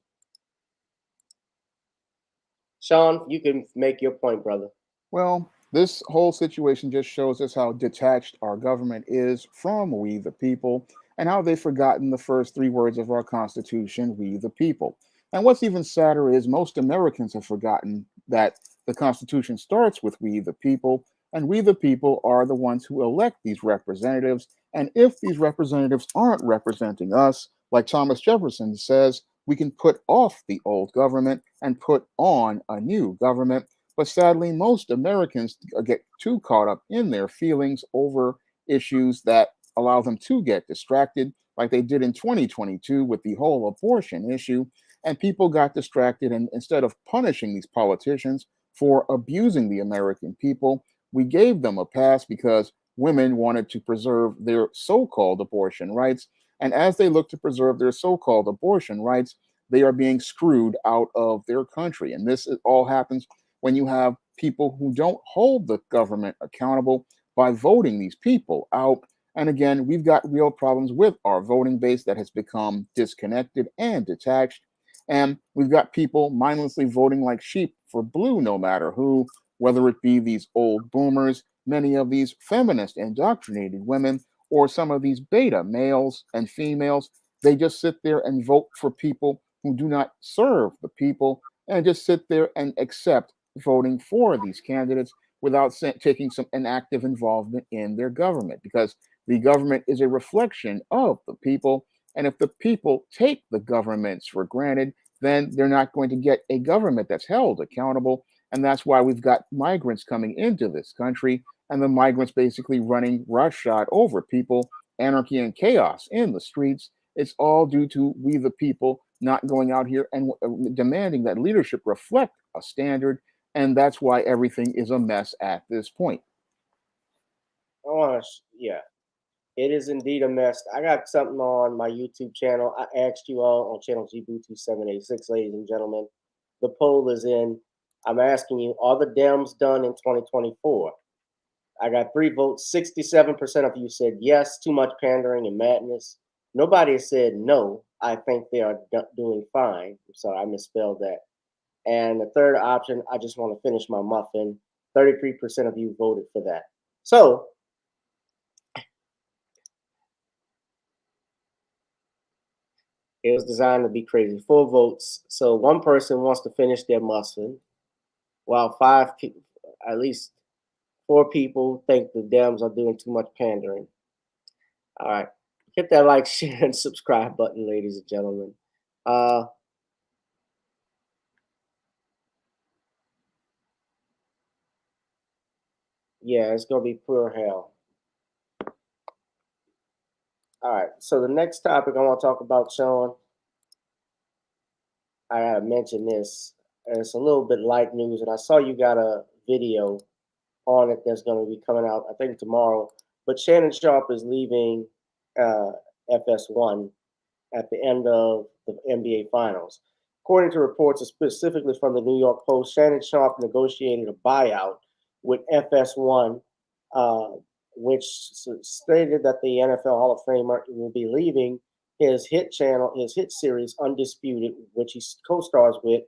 Shawn, you can make your point, brother. Well, this whole situation just shows us how detached our government is from we the people and how they've forgotten the first three words of our Constitution, we the people. And what's even sadder is most Americans have forgotten that the Constitution starts with we the people, and we the people are the ones who elect these representatives. And if these representatives aren't representing us, like Thomas Jefferson says, we can put off the old government and put on a new government. But sadly, most Americans get too caught up in their feelings over issues that allow them to get distracted, like they did in 2022 with the whole abortion issue. And people got distracted, and instead of punishing these politicians for abusing the American people, we gave them a pass because women wanted to preserve their so-called abortion rights. And as they look to preserve their so-called abortion rights, they are being screwed out of their country. And this all happens when you have people who don't hold the government accountable by voting these people out. And again, we've got real problems with our voting base that has become disconnected and detached. And we've got people mindlessly voting like sheep for blue, no matter who, whether it be these old boomers, many of these feminist indoctrinated women, or some of these beta males and females. They just sit there and vote for people who do not serve the people and just sit there and accept voting for these candidates without taking an active involvement in their government, because the government is a reflection of the people. And if the people take the governments for granted, then they're not going to get a government that's held accountable. And that's why we've got migrants coming into this country, and the migrants basically running roughshod over people, anarchy and chaos in the streets. It's all due to we the people not going out here and demanding that leadership reflect a standard. And that's why everything is a mess at this point. Oh, yeah, it is indeed a mess. I got something on my YouTube channel. I asked you all on channel GBT786, ladies and gentlemen. The poll is in. I'm asking you, are the Dems done in 2024? I got 3 votes. 67% of you said yes, too much pandering and madness. Nobody said no. I think they are doing fine. I'm sorry, I misspelled that. And the third option, I just want to finish my muffin. 33% of you voted for that. So it was designed to be crazy. 4 votes. So one person wants to finish their muffin, while 5 people, at least 4 people, think the Dems are doing too much pandering. All right. Hit that like, share, and subscribe button, ladies and gentlemen. Yeah, it's going to be pure hell. All right. So the next topic I want to talk about, Shawn, I got to mention this. And it's a little bit light news, and I saw you got a video on it that's going to be coming out, I think, tomorrow. But Shannon Sharpe is leaving FS1 at the end of the NBA Finals. According to reports specifically from the New York Post, Shannon Sharpe negotiated a buyout with FS1, which stated that the NFL Hall of Famer will be leaving his hit channel, his hit series, Undisputed, which he co-stars with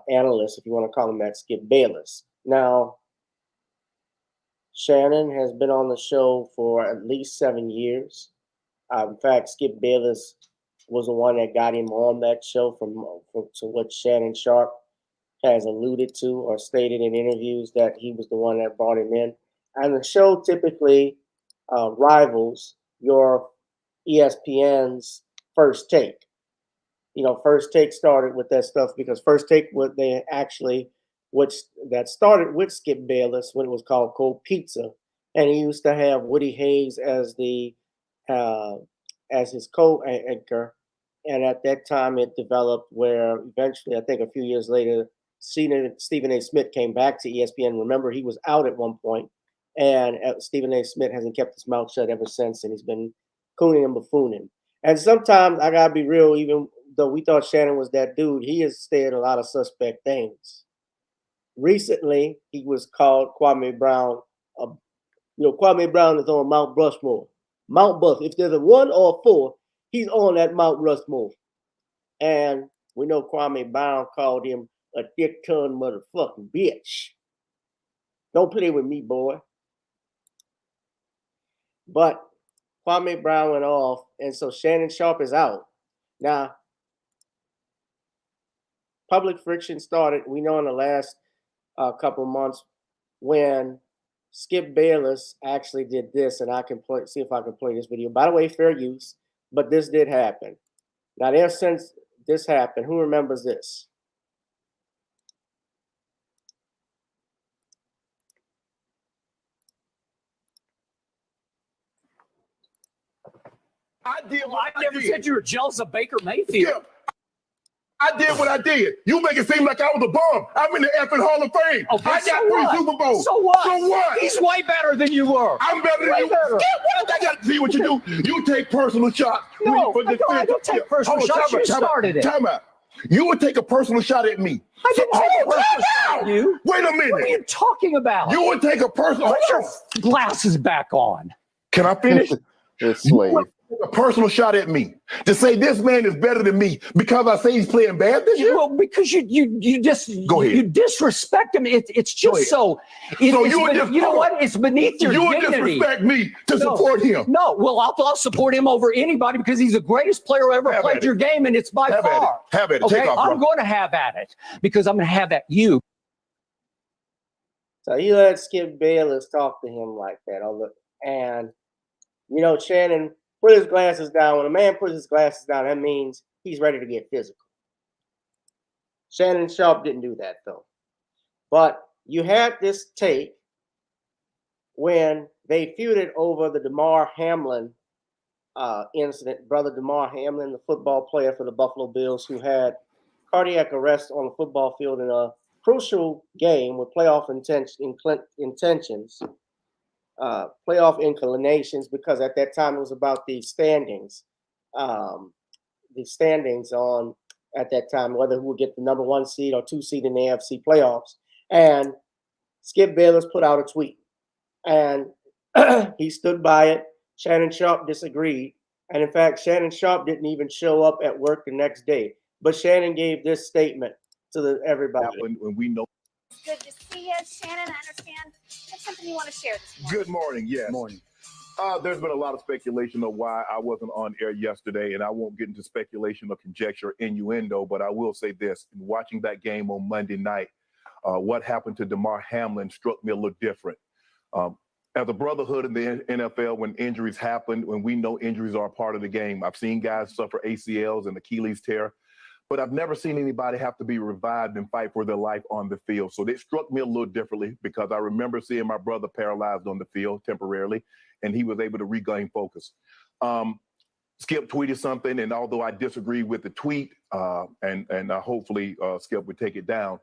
analyst, if you want to call him that, Skip Bayless. Now, Shannon has been on the show for at least 7 years. In fact, Skip Bayless was the one that got him on that show to what Shannon Sharpe has alluded to or stated in interviews, that he was the one that brought him in. And the show typically rivals your ESPN's First Take. You know, First Take started with that stuff because First Take, that started with Skip Bayless when it was called Cold Pizza, and he used to have Woody Hayes as his co-anchor. And at that time, it developed where eventually, I think a few years later, Stephen A. Smith came back to ESPN. Remember, he was out at one point, and Stephen A. Smith hasn't kept his mouth shut ever since, and he's been cooning and buffooning. And sometimes, I gotta be real, even though we thought Shannon was that dude, he has said a lot of suspect things. Recently, he was called Kwame Brown. Kwame Brown is on Mount Rushmore. Mount Buff. If there's a 1 or a 4, he's on that Mount Rushmore. And we know Kwame Brown called him a dick-ton motherfucking bitch. Don't play with me, boy. But Kwame Brown went off, and so Shannon Sharpe is out. Now, public friction started, we know, in the last couple months when Skip Bayless actually did this, and I can see if I can play this video. By the way, fair use, but this did happen. Now, ever since this happened, who remembers this? I never said you were jealous of Baker Mayfield. I did what I did. You make it seem like I was a bum. I'm in the effing Hall of Fame. Okay, I got 3 Super Bowls. So what? So what? He's way better than you were. I'm better than Way you. better. What does that got to see what you do? You take personal shots. No, for I don't take personal shots. You started it. Time out. You would take a personal shot at me. I didn't take a personal shot at you. Wait a minute. What are you talking about? You would take a personal. Put your glasses back on. Can I finish? It's slave. A personal shot at me to say this man is better than me because I say he's playing bad this year. Well, because you just Go ahead. you disrespect him. It's just so. So you would just, you know what? It's beneath your you would dignity. disrespect me to support him. No, well, I'll support him over anybody because he's the greatest player who ever played your game, and it's by far. Have at it. Okay, Take off, I'm bro. going to have at it because I'm going to have at you. So he let Skip Bayless talk to him like that. And, you know, Shannon put his glasses down. When a man puts his glasses down, that means he's ready to get physical. Shannon Sharpe didn't do that, though. But you had this tape when they feuded over the Damar Hamlin incident. Brother Damar Hamlin, the football player for the Buffalo Bills, who had cardiac arrest on the football field in a crucial game with playoff intentions. Playoff inclinations, because at that time it was about the standings on at that time, whether who would get the number 1 seed or 2 seed in the AFC playoffs. And Skip Bayless put out a tweet, and he stood by it. Shannon Sharpe disagreed, and in fact, Shannon Sharpe didn't even show up at work the next day. But Shannon gave this statement to everybody. When we know. Good to see you, Shannon. I understand that's something you want to share this morning. Good morning. Yes. Morning. There's been a lot of speculation of why I wasn't on air yesterday, and I won't get into speculation or conjecture, innuendo, but I will say this. In watching that game on Monday night, what happened to Damar Hamlin struck me a little different. As a brotherhood in the NFL, when injuries happen, when we know injuries are a part of the game, I've seen guys suffer ACLs and Achilles tear, but I've never seen anybody have to be revived and fight for their life on the field. So it struck me a little differently because I remember seeing my brother paralyzed on the field temporarily, and he was able to regain focus. Skip tweeted something, and although I disagree with the tweet, and hopefully Skip would take it down,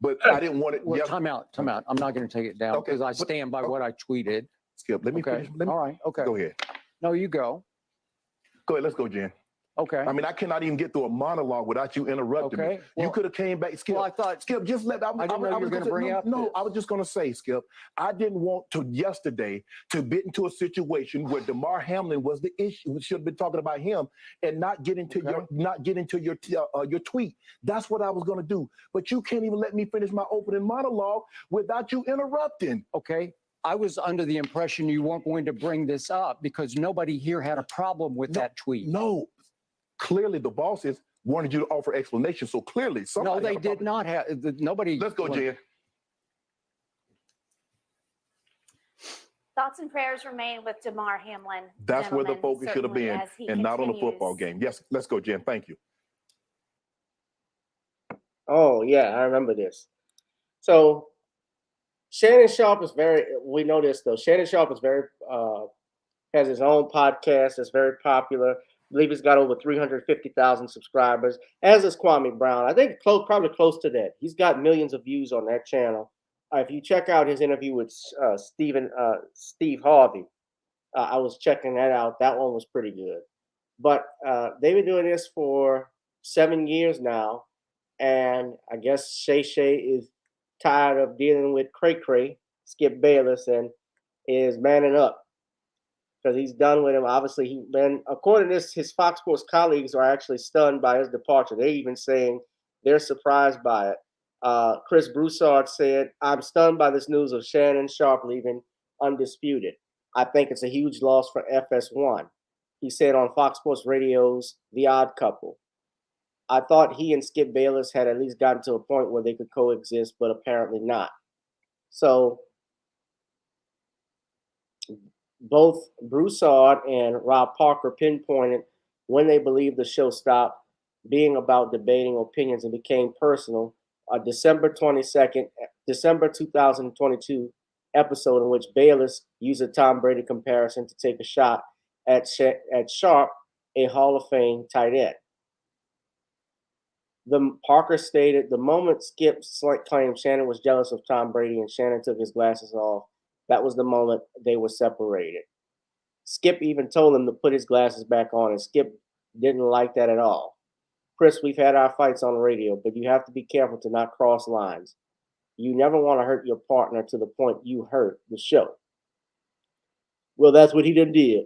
but I didn't want it. Well, time out. I'm not going to take it down Okay, because I stand by what I tweeted. Skip, let me finish. All right. Okay. Go ahead. No, you go. Go ahead. Let's go, Jen. Okay. I mean, I cannot even get through a monologue without you interrupting me. Well, you could have came back, Skip. Well, I thought Skip, just let. I didn't know you were going to bring up. No, I was just going to say, Skip. I didn't want to yesterday to get into a situation where Damar Hamlin was the issue. We should have been talking about him and not get into your tweet. That's what I was going to do. But you can't even let me finish my opening monologue without you interrupting. Okay. I was under the impression you weren't going to bring this up because nobody here had a problem with that tweet. No. Clearly, the bosses wanted you to offer explanation. So clearly, somebody. No, they did not have. Nobody. Let's go, Jen. Thoughts and prayers remain with Damar Hamlin. That's where the gentlemen, focus should have certainly, been, as he and not on the continues. football game. Yes, let's go, Jen. Thank you. Oh, yeah, I remember this. So Shannon Sharpe is we know this, though. Shannon Sharpe is has his own podcast that's very popular. I believe he's got over 350,000 subscribers, as is Kwame Brown. I think probably close to that. He's got millions of views on that channel. If you check out his interview with Steve Harvey, I was checking that out. That one was pretty good. But they've been doing this for 7 years now, and I guess Shay is tired of dealing with Cray, Skip Bayless, and is manning up. Because he's done with him. Obviously, according to this, his Fox Sports colleagues are actually stunned by his departure. They're even saying they're surprised by it. Chris Broussard said, "I'm stunned by this news of Shannon Sharpe leaving Undisputed. I think it's a huge loss for FS1." He said on Fox Sports Radio's The Odd Couple. "I thought he and Skip Bayless had at least gotten to a point where they could coexist, but apparently not." So both Broussard and Rob Parker pinpointed when they believed the show stopped being about debating opinions and became personal. A December 2022 episode in which Bayless used a Tom Brady comparison to take a shot at Sharpe, a Hall of Fame tight end. Parker stated the moment Skip claimed Shannon was jealous of Tom Brady and Shannon took his glasses off, that was the moment they were separated. Skip even told him to put his glasses back on, and Skip didn't like that at all. Chris, we've had our fights on the radio, but you have to be careful to not cross lines. You never want to hurt your partner to the point you hurt the show. Well, that's what he done did.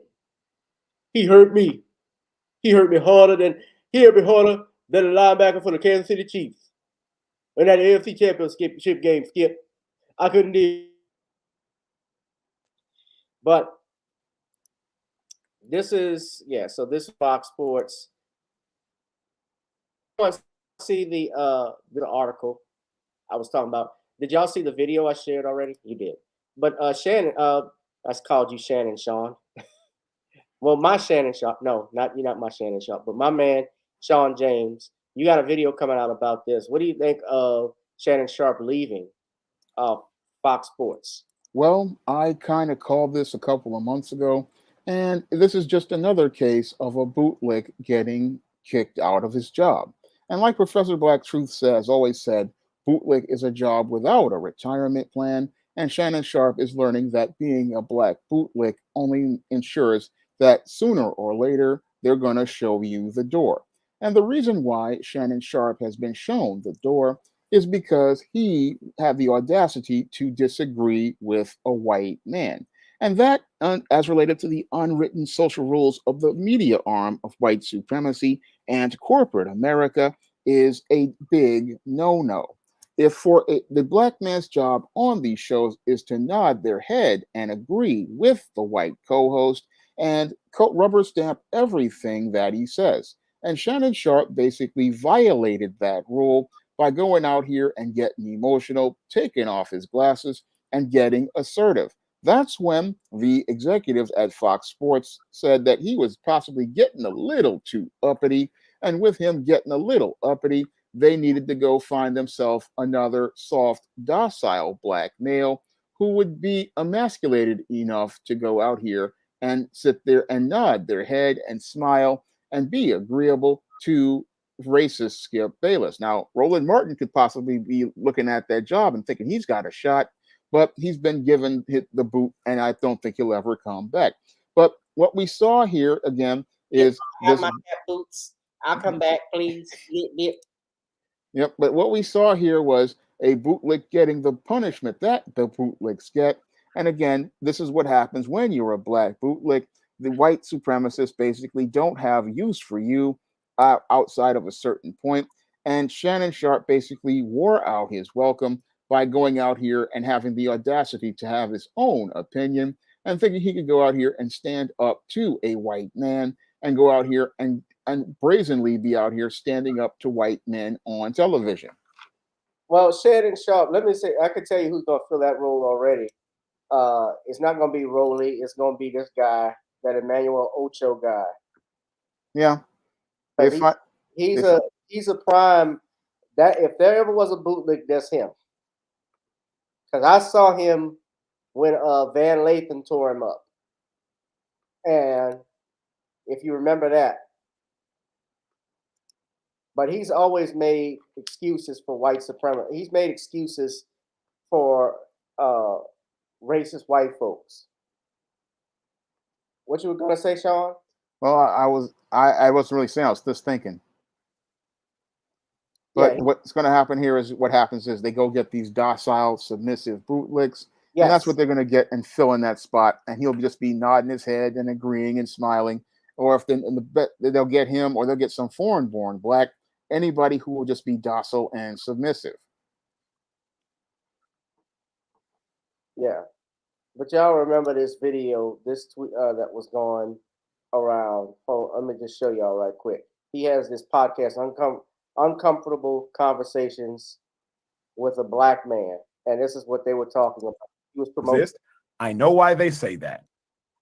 He hurt me. He hurt me harder than a linebacker for the Kansas City Chiefs. In that AFC Championship game, Skip, I couldn't do it. But this is, so this is Fox Sports. I want to see the article I was talking about. Did y'all see the video I shared already? You did. But Shannon, I called you Shannon, Shawn. Well, my Shannon Sharpe, no, you're not my Shannon Sharpe, but my man, Shawn James, you got a video coming out about this. What do you think of Shannon Sharpe leaving Fox Sports? Well, I kind of called this a couple of months ago, and this is just another case of a bootlick getting kicked out of his job. And like Professor Black Truth has always said, bootlick is a job without a retirement plan, and Shannon Sharpe is learning that being a black bootlick only ensures that sooner or later they're going to show you the door. And the reason why Shannon Sharpe has been shown the door is because he had the audacity to disagree with a white man. And that, as related to the unwritten social rules of the media arm of white supremacy and corporate America, is a big no-no. If the black man's job on these shows is to nod their head and agree with the white co-host and rubber stamp everything that he says. And Shannon Sharpe basically violated that rule by going out here and getting emotional, taking off his glasses, and getting assertive. That's when the executives at Fox Sports said that he was possibly getting a little too uppity, and with him getting a little uppity, they needed to go find themselves another soft, docile black male who would be emasculated enough to go out here and sit there and nod their head and smile and be agreeable to racist Skip Bayless. Now, Roland Martin could possibly be looking at that job and thinking he's got a shot, but he's been given the boot, and I don't think he'll ever come back. But what we saw here again is this. My boots. I'll come back, please. Yep. But what we saw here was a bootlick getting the punishment that the bootlicks get. And again, this is what happens when you're a black bootlick. The white supremacists basically don't have use for you outside of a certain point. And Shannon Sharpe basically wore out his welcome by going out here and having the audacity to have his own opinion and thinking he could go out here and stand up to a white man and go out here and brazenly be out here standing up to white men on television. Well, Shannon Sharpe, let me say, I could tell you who's going to fill that role already. It's not going to be Rowley. It's going to be this guy, that Emmanuel Ocho guy. Yeah. He's a prime. That if there ever was a bootlick, that's him. Because I saw him when Van Lathan tore him up, and if you remember that. But he's always made excuses for white supremacy. He's made excuses for racist white folks. What you were gonna say, Shawn? Well, I wasn't really saying. I was just thinking. But what's going to happen here is what happens is they go get these docile, submissive bootlicks, and that's what they're going to get and fill in that spot. And he'll just be nodding his head and agreeing and smiling. Or if they'll get him, or they'll get some foreign-born black, anybody who will just be docile and submissive. Yeah, but y'all remember this video, this tweet that was going around. Oh, let me just show y'all right quick. He has this podcast, Uncomfortable Conversations with a Black Man, and this is what they were talking about. He was promoting. I know why they say that,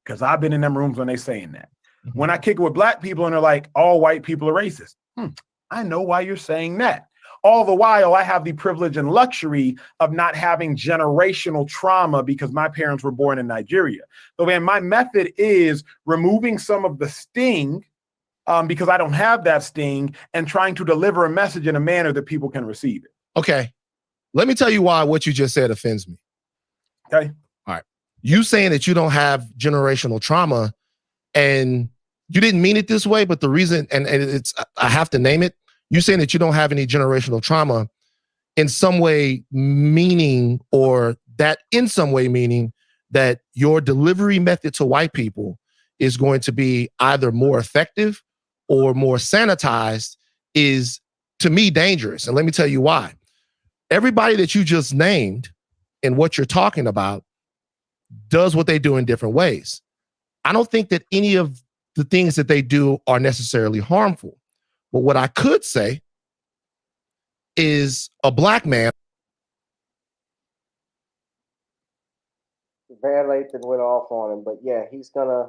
because I've been in them rooms when they saying that. When I kick it with black people and they're like, all white people are racist. I know why you're saying that. All the while, I have the privilege and luxury of not having generational trauma because my parents were born in Nigeria. So man, my method is removing some of the sting because I don't have that sting, and trying to deliver a message in a manner that people can receive it. Okay. Let me tell you why what you just said offends me. Okay. All right. You saying that you don't have generational trauma, and you didn't mean it this way, but the reason, and it's, I have to name it, you saying that you don't have any generational trauma in some way meaning, or that in some way meaning that your delivery method to white people is going to be either more effective or more sanitized is, to me, dangerous. And let me tell you why. Everybody that you just named and what you're talking about does what they do in different ways. I don't think that any of the things that they do are necessarily harmful. But what I could say is a black man. Van Lathan went off on him, but yeah, he's gonna.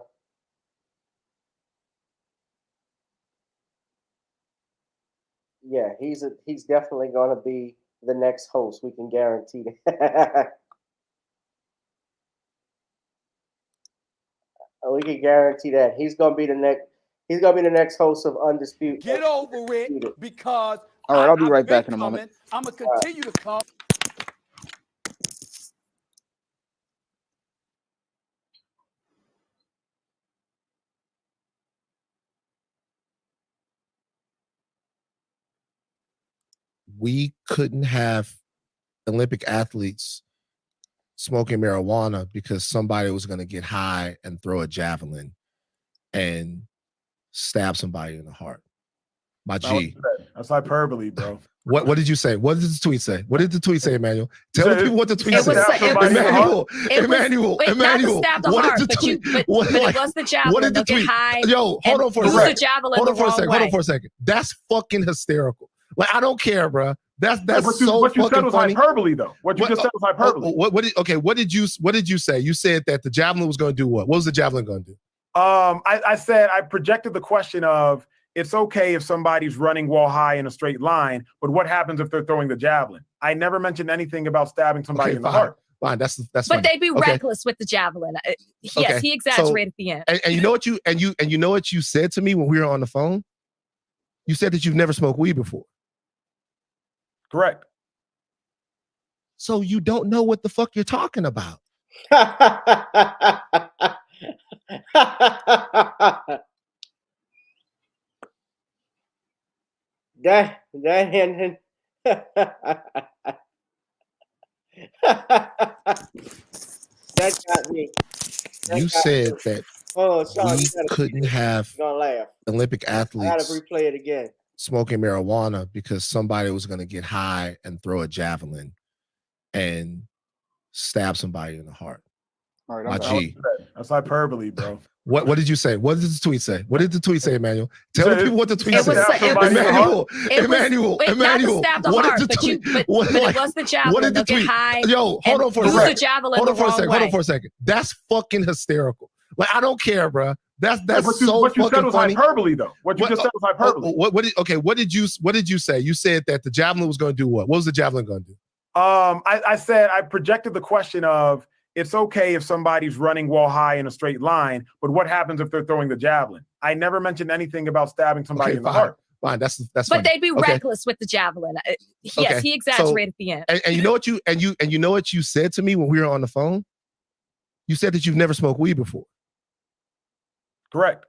Yeah, he's definitely gonna be the next host. We can guarantee that. We can guarantee that he's gonna be the next. He's gonna be the next host of Undisputed. Get over it, because all right, I'll be right back in a moment. I'm gonna continue to come. We couldn't have Olympic athletes smoking marijuana because somebody was going to get high and throw a javelin and stab somebody in the heart. My G. That's hyperbole, bro. What did you say? What did the tweet say? What did the tweet say, Emmanuel? Tell the people what the tweet said. Emmanuel, Stab the what heart, did the tweet? but it was the javelin. What did the tweet? Yo, hold on for a second. Hold on for a second. That's fucking hysterical. Like, I don't care, bro. That's what you said was funny. Hyperbole, though. What you just said was hyperbole. What did you say? You said that the javelin was going to do what? What was the javelin going to do? I said I projected the question of, it's okay if somebody's running wall high in a straight line, but what happens if they're throwing the javelin? I never mentioned anything about stabbing somebody in the heart. Fine, that's. But funny. they'd be reckless with the javelin. Yes, he exaggerated at the end. And you know what you know what you said to me when we were on the phone? You said that you've never smoked weed before. Correct. So you don't know what the fuck you're talking about. That got me. You said that Shawn, we couldn't have Olympic I gotta athletes replay it again. smoking marijuana because somebody was going to get high and throw a javelin and stab somebody in the heart. All right, My G. That's hyperbole, bro. What did you say? What did the tweet say? What did the tweet say, Emmanuel? Tell the people what the tweet said. Emmanuel, Stab the what heart, did the tweet? but it was the javelin. What did the tweet? Yo, hold on for a second. Hold on for a second. That's fucking hysterical. Like, I don't care, bro. That's what you said was funny. Hyperbole, though. What you just said was hyperbole. What did you say? You said that the javelin was going to do what? What was the javelin going to do? I said I projected the question of, it's okay if somebody's running wall high in a straight line, but what happens if they're throwing the javelin? I never mentioned anything about stabbing somebody in the heart. Fine, that's. But funny. they'd be reckless with the javelin. Yes, he exaggerated at the end. And you know what you know what you said to me when we were on the phone? You said that you've never smoked weed before. Correct.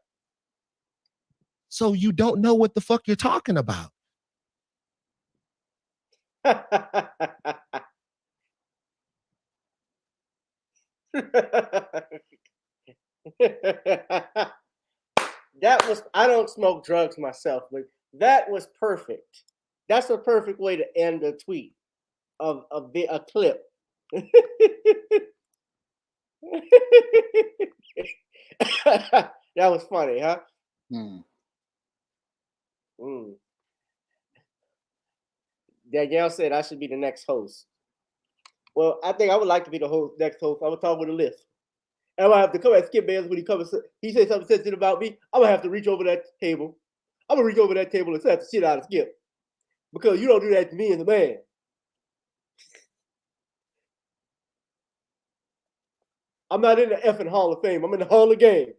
So you don't know what the fuck you're talking about. That was, I don't smoke drugs myself, but that was perfect. That's a perfect way to end a tweet of a clip. That was funny, huh? Danielle said I should be the next host. Well, I think I would like to be the next host. I'm gonna talk with a list. And I'm gonna have to come at Skip Bayless when he comes. He says something sensitive about me. I'm gonna have to reach over that table. I'm gonna reach over that table and slap the shit out of Skip, because you don't do that to me as a man. I'm not in the effing Hall of Fame. I'm in the Hall of Game.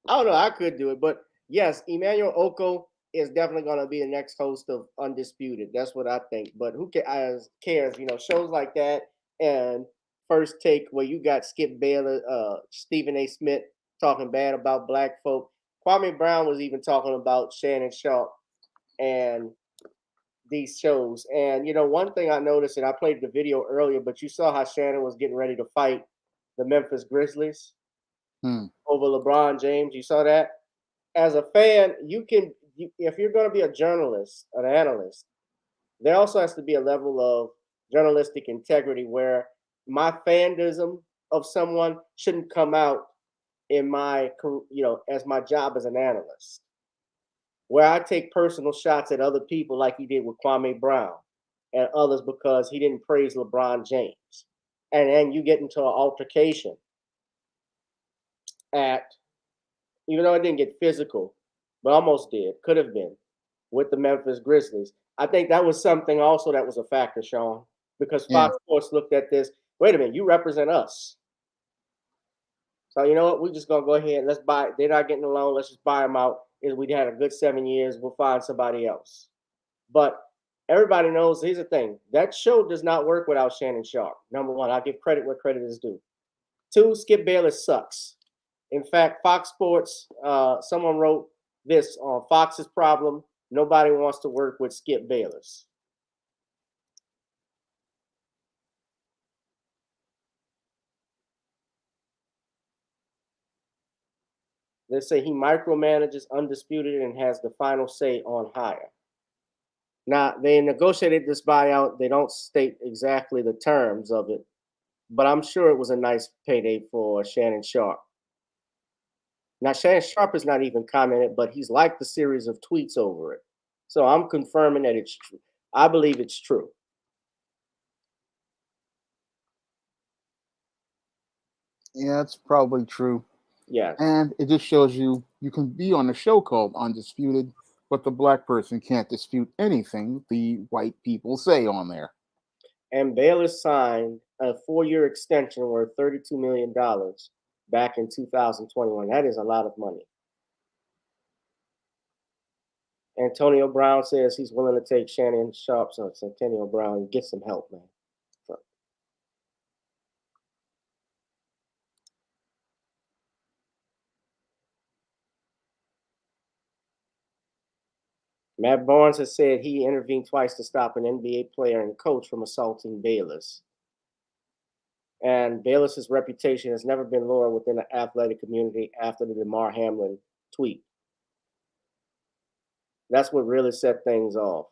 I don't know. I could do it, but yes, Emmanuel Oko is definitely going to be the next host of Undisputed. That's what I think. But who cares? You know, shows like that and First Take where you got Skip Bayless, Stephen A. Smith talking bad about black folk. Kwame Brown was even talking about Shannon Sharpe and these shows. And you know, one thing I noticed, and I played the video earlier, but you saw how Shannon was getting ready to fight the Memphis Grizzlies over LeBron James. You saw that? As a fan, if you're going to be a journalist, an analyst, there also has to be a level of journalistic integrity where my fandom of someone shouldn't come out in my, as my job as an analyst, where I take personal shots at other people like he did with Kwame Brown and others because he didn't praise LeBron James. And then you get into an altercation even though it didn't get physical, but almost did, could have been, with the Memphis Grizzlies. I think that was something also that was a factor, Shawn, because Fox Sports looked at this. Wait a minute, you represent us. So you know what? We're just gonna go ahead and let's buy. They're not getting a loan. Let's just buy them out. We had a good 7 years. We'll find somebody else. But everybody knows. Here's the thing: that show does not work without Shannon Sharpe. Number one, I'll give credit where credit is due. 2, Skip Bayless sucks. In fact, Fox Sports, someone wrote this on Fox's problem. Nobody wants to work with Skip Bayless. They say he micromanages Undisputed and has the final say on hire. Now, they negotiated this buyout. They don't state exactly the terms of it, but I'm sure it was a nice payday for Shannon Sharpe. Now, Shannon Sharpe has not even commented, but he's liked a series of tweets over it. So I'm confirming that it's true. I believe it's true. Yeah, it's probably true. Yeah. And it just shows you can be on a show called Undisputed, but the black person can't dispute anything the white people say on there. And Bayless signed a 4-year extension worth $32 million back in 2021. That is a lot of money. Antonio Brown says he's willing to take Shannon Sharpe. So Antonio Brown, get some help, man. So. Matt Barnes has said he intervened twice to stop an NBA player and coach from assaulting Bayless. And Bayless's reputation has never been lower within the athletic community after the DeMar Hamlin tweet. That's what really set things off.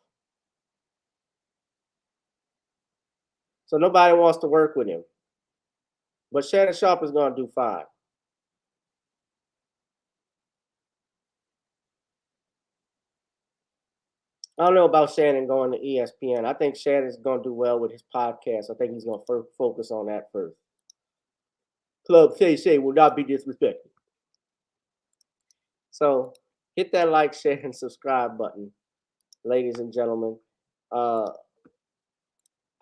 So nobody wants to work with him. But Shannon Sharpe is going to do fine. I don't know about Shannon going to ESPN. I think Shannon's going to do well with his podcast. I think he's going to focus on that first. Club Shay will not be disrespected. So hit that like, share, and subscribe button, ladies and gentlemen. I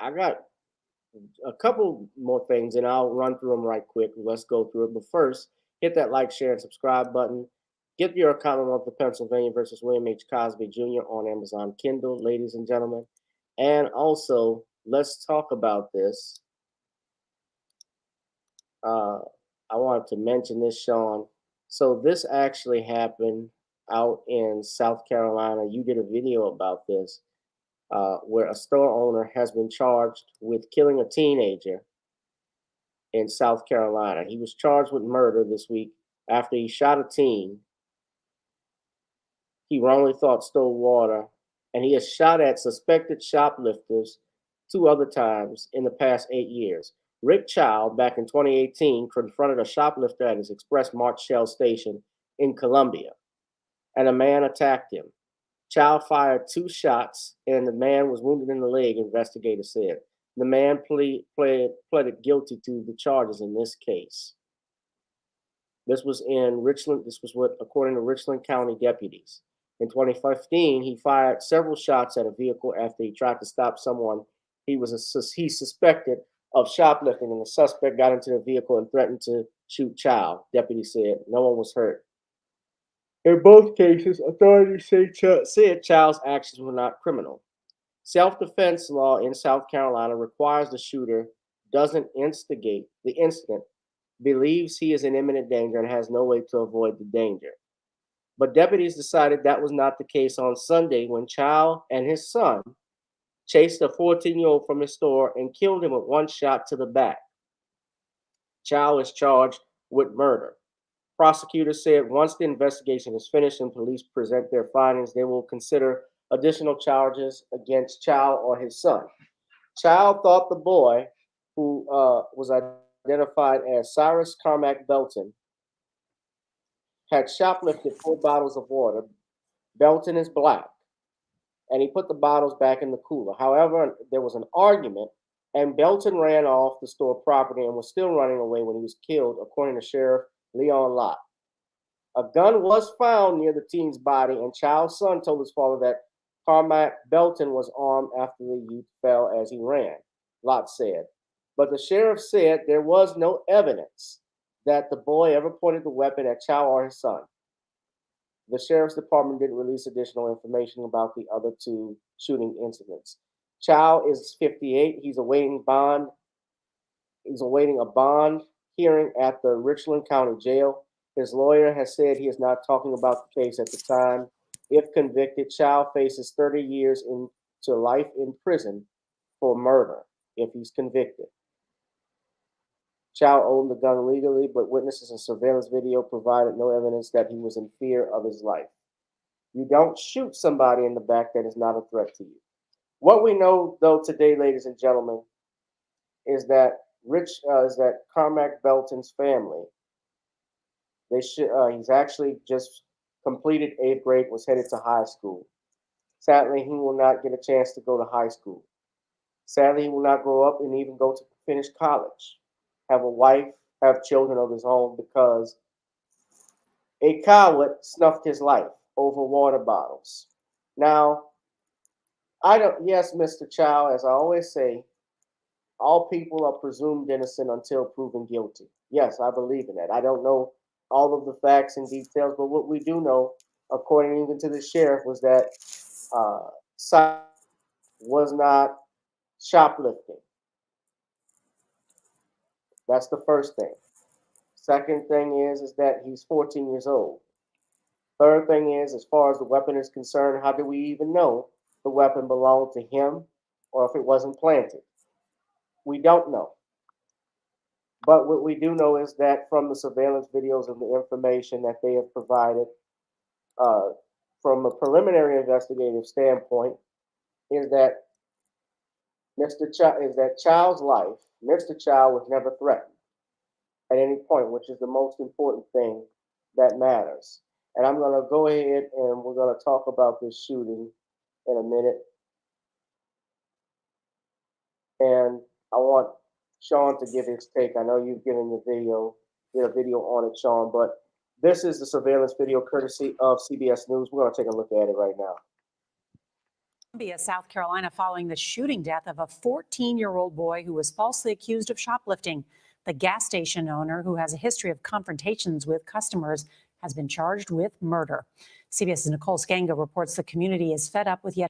got a couple more things, and I'll run through them right quick. Let's go through it. But first, hit that like, share, and subscribe button. Get your Commonwealth of Pennsylvania versus William H. Cosby Jr. on Amazon Kindle, ladies and gentlemen. And also, let's talk about this. I wanted to mention this, Shawn. So this actually happened out in South Carolina. You did a video about this, where a store owner has been charged with killing a teenager in South Carolina. He was charged with murder this week after he shot a teen he wrongly thought stole water, and he has shot at suspected shoplifters 2 other times in the past 8 years. Rick Chow, back in 2018, confronted a shoplifter at his Express Mart Shell station in Columbia, and a man attacked him. Chow fired 2 shots, and the man was wounded in the leg, investigators said. The man pleaded guilty to the charges in this case. This was in Richland. This was what, according to Richland County deputies. In 2015, he fired several shots at a vehicle after he tried to stop someone he suspected of shoplifting, and the suspect got into the vehicle and threatened to shoot Chow. Deputies said no one was hurt. In both cases, authorities said Child's actions were not criminal. Self-defense law in South Carolina requires the shooter doesn't instigate the incident, believes he is in imminent danger, and has no way to avoid the danger. But deputies decided that was not the case on Sunday when Child and his son chased a 14-year-old from his store and killed him with one shot to the back. Child is charged with murder. Prosecutors said once the investigation is finished and police present their findings, they will consider additional charges against Child or his son. Child thought the boy, who was identified as Cyrus Carmack Belton, had shoplifted 4 bottles of water. Belton is black, and he put the bottles back in the cooler. However, there was an argument, and Belton ran off the store property and was still running away when he was killed, according to Sheriff Leon Lott. A gun was found near the teen's body, and Child's son told his father that Carmack Belton was armed after the youth fell as he ran, Lott said. But the sheriff said there was no evidence that the boy ever pointed the weapon at Child or his son. The sheriff's department didn't release additional information about the other 2 shooting incidents. Child is 58. He's awaiting a bond hearing at the Richland County Jail. His lawyer has said he is not talking about the case at the time. If convicted, Child faces 30 years to life in prison for murder if he's convicted. Child owned the gun legally, but witnesses and surveillance video provided no evidence that he was in fear of his life. You don't shoot somebody in the back that is not a threat to you. What we know, though, today, ladies and gentlemen, is that Carmack Belton's family, he's actually just completed 8th grade, was headed to high school. Sadly, he will not get a chance to go to high school. Sadly, he will not grow up and even go to finish college, have a wife, have children of his own, because a coward snuffed his life over water bottles. Now, yes, Mr. Child, as I always say, all people are presumed innocent until proven guilty. Yes, I believe in that. I don't know all of the facts and details, but what we do know, according even to the sheriff, was that was not shoplifting. That's the first thing. Second thing is that he's 14 years old. Third thing is, as far as the weapon is concerned, how do we even know the weapon belonged to him or if it wasn't planted? We don't know. But what we do know is that from the surveillance videos and the information that they have provided, from a preliminary investigative standpoint, is that Child's life, Mr. Child was never threatened at any point, which is the most important thing that matters. And I'm going to go ahead and we're going to talk about this shooting in a minute. And I want Shawn to give his take. I know you've given the video, did a video on it, Shawn, but this is the surveillance video courtesy of CBS News. We're going to take a look at it right now. South Carolina, following the shooting death of a 14-year-old boy who was falsely accused of shoplifting. The gas station owner, who has a history of confrontations with customers, has been charged with murder. CBS's Nicole Skanga reports the community is fed up with yet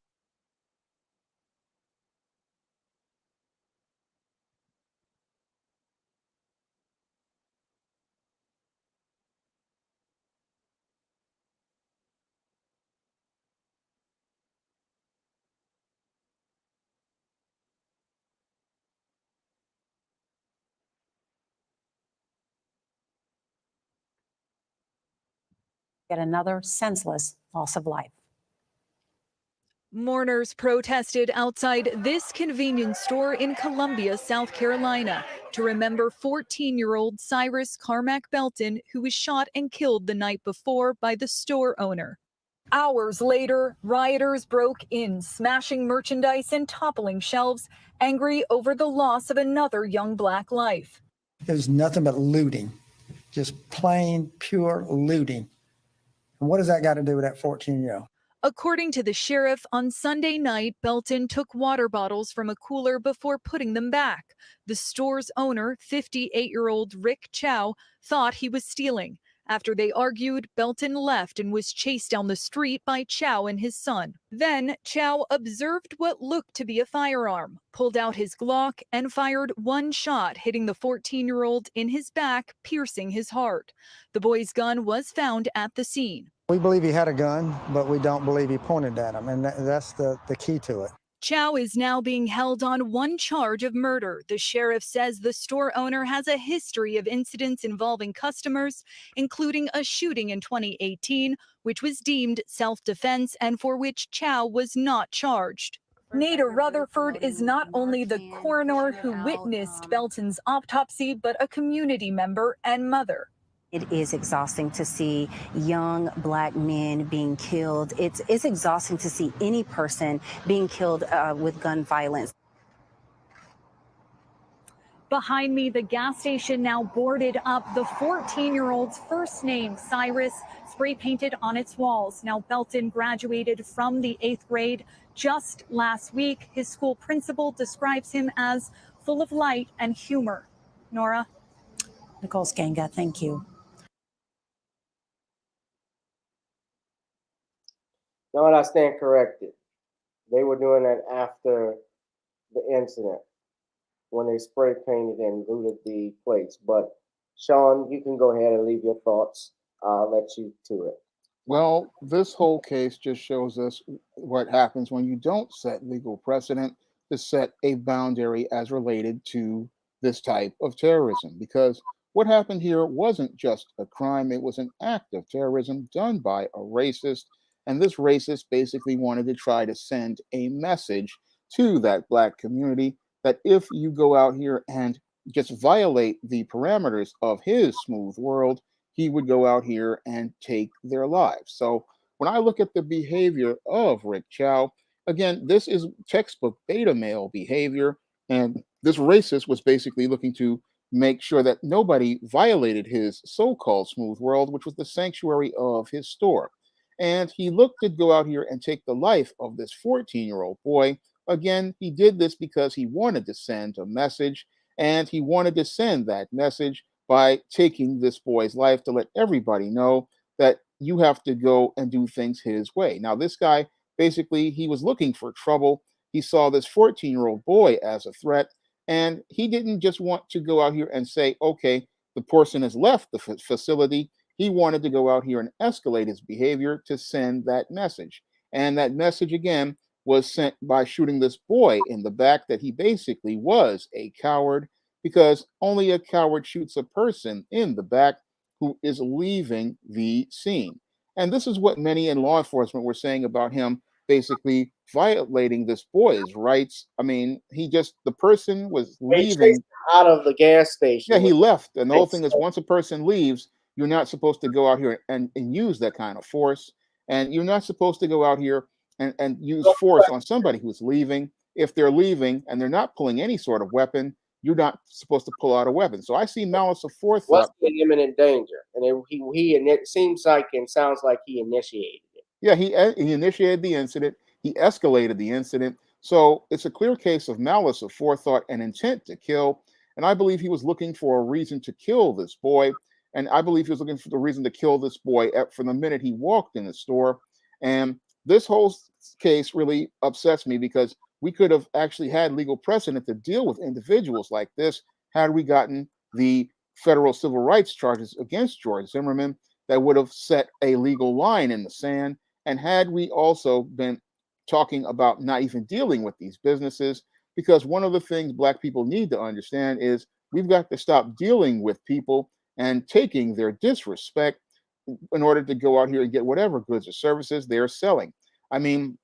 another senseless loss of life. Mourners protested outside this convenience store in Columbia, South Carolina, to remember 14-year-old Cyrus Carmack Belton, who was shot and killed the night before by the store owner. Hours later, rioters broke in, smashing merchandise and toppling shelves, angry over the loss of another young black life. It was nothing but looting, just plain, pure looting. And what does that got to do with that 14-year-old? According to the sheriff, on Sunday night, Belton took water bottles from a cooler before putting them back. The store's owner, 58-year-old Rick Chow, thought he was stealing. After they argued, Belton left and was chased down the street by Chow and his son. Then Chow observed what looked to be a firearm, pulled out his Glock, and fired one shot, hitting the 14-year-old in his back, piercing his heart. The boy's gun was found at the scene. We believe he had a gun, but we don't believe he pointed at him, and that's the key to it. Chow is now being held on one charge of murder. The sheriff says the store owner has a history of incidents involving customers, including a shooting in 2018, which was deemed self-defense and for which Chow was not charged. Nader Rutherford is not only the coroner who witnessed Belton's autopsy, but a community member and mother. It is exhausting to see young Black men being killed. It's exhausting to see any person being killed with gun violence. Behind me, the gas station now boarded up. The 14-year-old's first name, Cyrus, spray painted on its walls. Now, Belton graduated from the 8th grade just last week. His school principal describes him as full of light and humor. Nora? Nicole Skanga, thank you. No, I stand corrected. They were doing that after the incident when they spray painted and looted the place. But Shawn, you can go ahead and leave your thoughts. I'll let you to it. Well, this whole case just shows us what happens when you don't set legal precedent to set a boundary as related to this type of terrorism. Because what happened here wasn't just a crime, it was an act of terrorism done by a racist. And this racist basically wanted to try to send a message to that Black community that if you go out here and just violate the parameters of his smooth world, he would go out here and take their lives. So when I look at the behavior of Rick Chow, again, this is textbook beta male behavior. And this racist was basically looking to make sure that nobody violated his so-called smooth world, which was the sanctuary of his store. And he looked to go out here and take the life of this 14-year-old boy. Again, he did this because he wanted to send a message, and he wanted to send that message by taking this boy's life to let everybody know that you have to go and do things his way. Now, this guy, basically, he was looking for trouble. He saw this 14-year-old boy as a threat, and he didn't just want to go out here and say, okay, the person has left the facility. He wanted to go out here and escalate his behavior to send that message. And that message, again, was sent by shooting this boy in the back that he basically was a coward, because only a coward shoots a person in the back who is leaving the scene. And this is what many in law enforcement were saying about him basically violating this boy's rights. I mean, the person was leaving out of the gas station. Yeah, he left. And the whole thing is, once a person leaves, you're not supposed to go out here and use that kind of force. And you're not supposed to go out here and use force on somebody who's leaving. If they're leaving and they're not pulling any sort of weapon, you're not supposed to pull out a weapon. So I see malice of forethought. Was in imminent danger, and it seems like and sounds like he initiated it. Yeah, he initiated the incident. He escalated the incident. So it's a clear case of malice of forethought and intent to kill. And I believe he was looking for a reason to kill this boy. And I believe he was looking for the reason to kill this boy from the minute he walked in the store. And this whole case really upsets me, because we could have actually had legal precedent to deal with individuals like this had we gotten the federal civil rights charges against George Zimmerman that would have set a legal line in the sand. And had we also been talking about not even dealing with these businesses, because one of the things Black people need to understand is we've got to stop dealing with people and taking their disrespect in order to go out here and get whatever goods or services they're selling. I mean,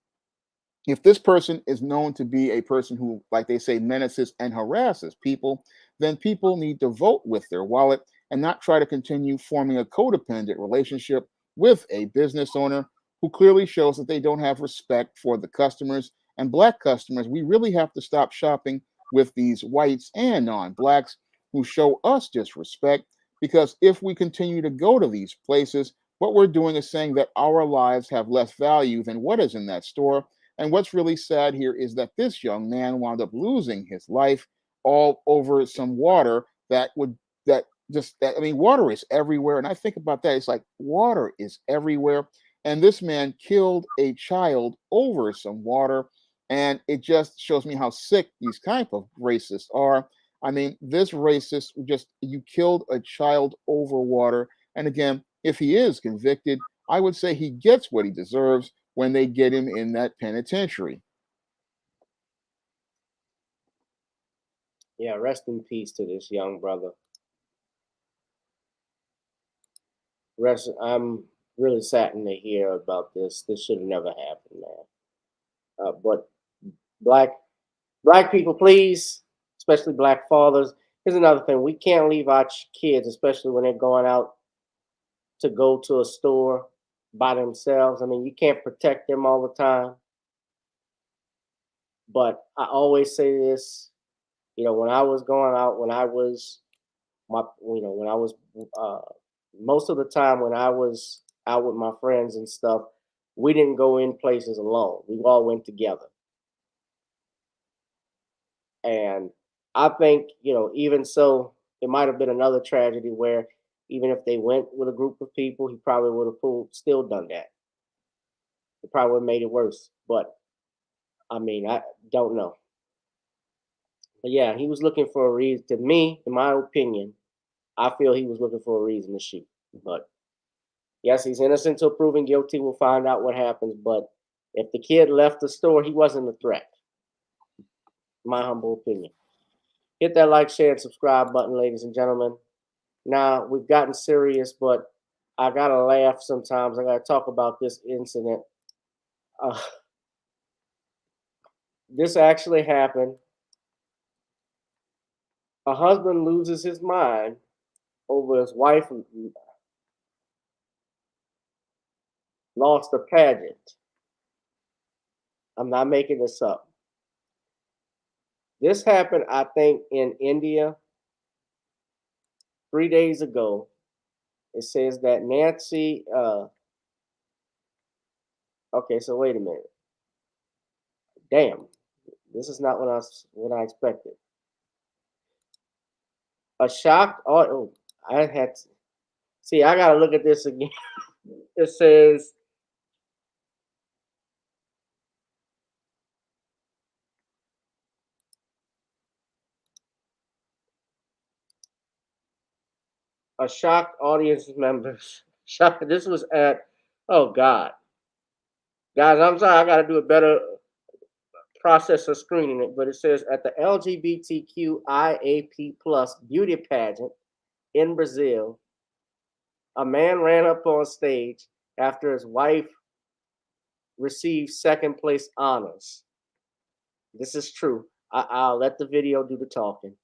if this person is known to be a person who, like they say, menaces and harasses people, then people need to vote with their wallet and not try to continue forming a codependent relationship with a business owner who clearly shows that they don't have respect for the customers. And Black customers, we really have to stop shopping with these whites and non-Blacks who show us disrespect, because if we continue to go to these places, what we're doing is saying that our lives have less value than what is in that store. And what's really sad here is that this young man wound up losing his life all over some water that just that, I mean, water is everywhere. And I think about that. It's like water is everywhere. And this man killed a child over some water. And it just shows me how sick these type of racists are. I mean, this racist just, you killed a child over water. And again, if he is convicted, I would say he gets what he deserves when they get him in that penitentiary. Yeah, rest in peace to this young brother. I'm really saddened to hear about this. This should have never happened, man. But black people, please, especially black fathers. Here's another thing: we can't leave our kids, especially when they're going out to go to a store by themselves. I mean, you can't protect them all the time. But I always say this, you know, when I was going out, when I was most of the time when I was out with my friends and stuff, we didn't go in places alone. We all went together. And I think, you know, even so, it might have been another tragedy where even if they went with a group of people, he probably would have still done that. It probably would have made it worse. But I mean, I don't know. But yeah, he was looking for a reason. To me, in my opinion, I feel he was looking for a reason to shoot. But yes, he's innocent until proven guilty. We'll find out what happens. But if the kid left the store, he wasn't a threat. My humble opinion. Hit that like, share, and subscribe button, ladies and gentlemen. Now, we've gotten serious, but I got to laugh sometimes. I got to talk about this incident. This actually happened. A husband loses his mind over his wife lost a pageant. I'm not making this up. This happened, I think, in India 3 days ago. It says that Nancy, okay, so wait a minute. Damn, this is not what I expected. A shocked, oh, I had to, see, I got to look at this again. It says, a shocked audience members. Shocked. This was at, oh God. Guys, I'm sorry, I got to do a better process of screening it, but it says at the LGBTQIAP+ beauty pageant in Brazil, a man ran up on stage after his wife received second place honors. This is true. I'll let the video do the talking.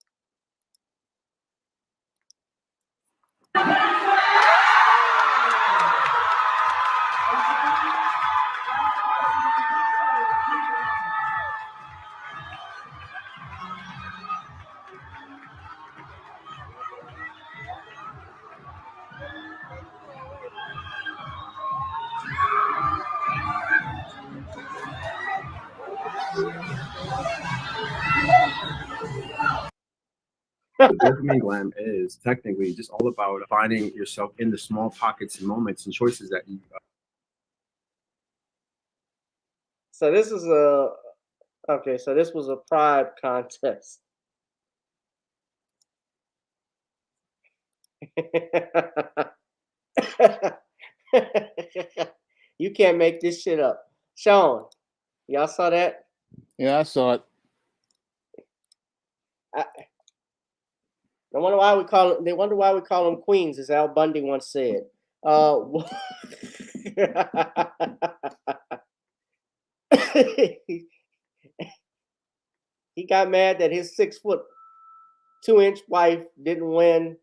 The dopamine glam is technically just all about finding yourself in the small pockets and moments and choices that you. So this is a, okay, so this was a pride contest. You can't make this shit up. Shawn, y'all saw that? Yeah, I saw it. They wonder why we call them queens, as Al Bundy once said. He got mad that his 6'2" wife didn't win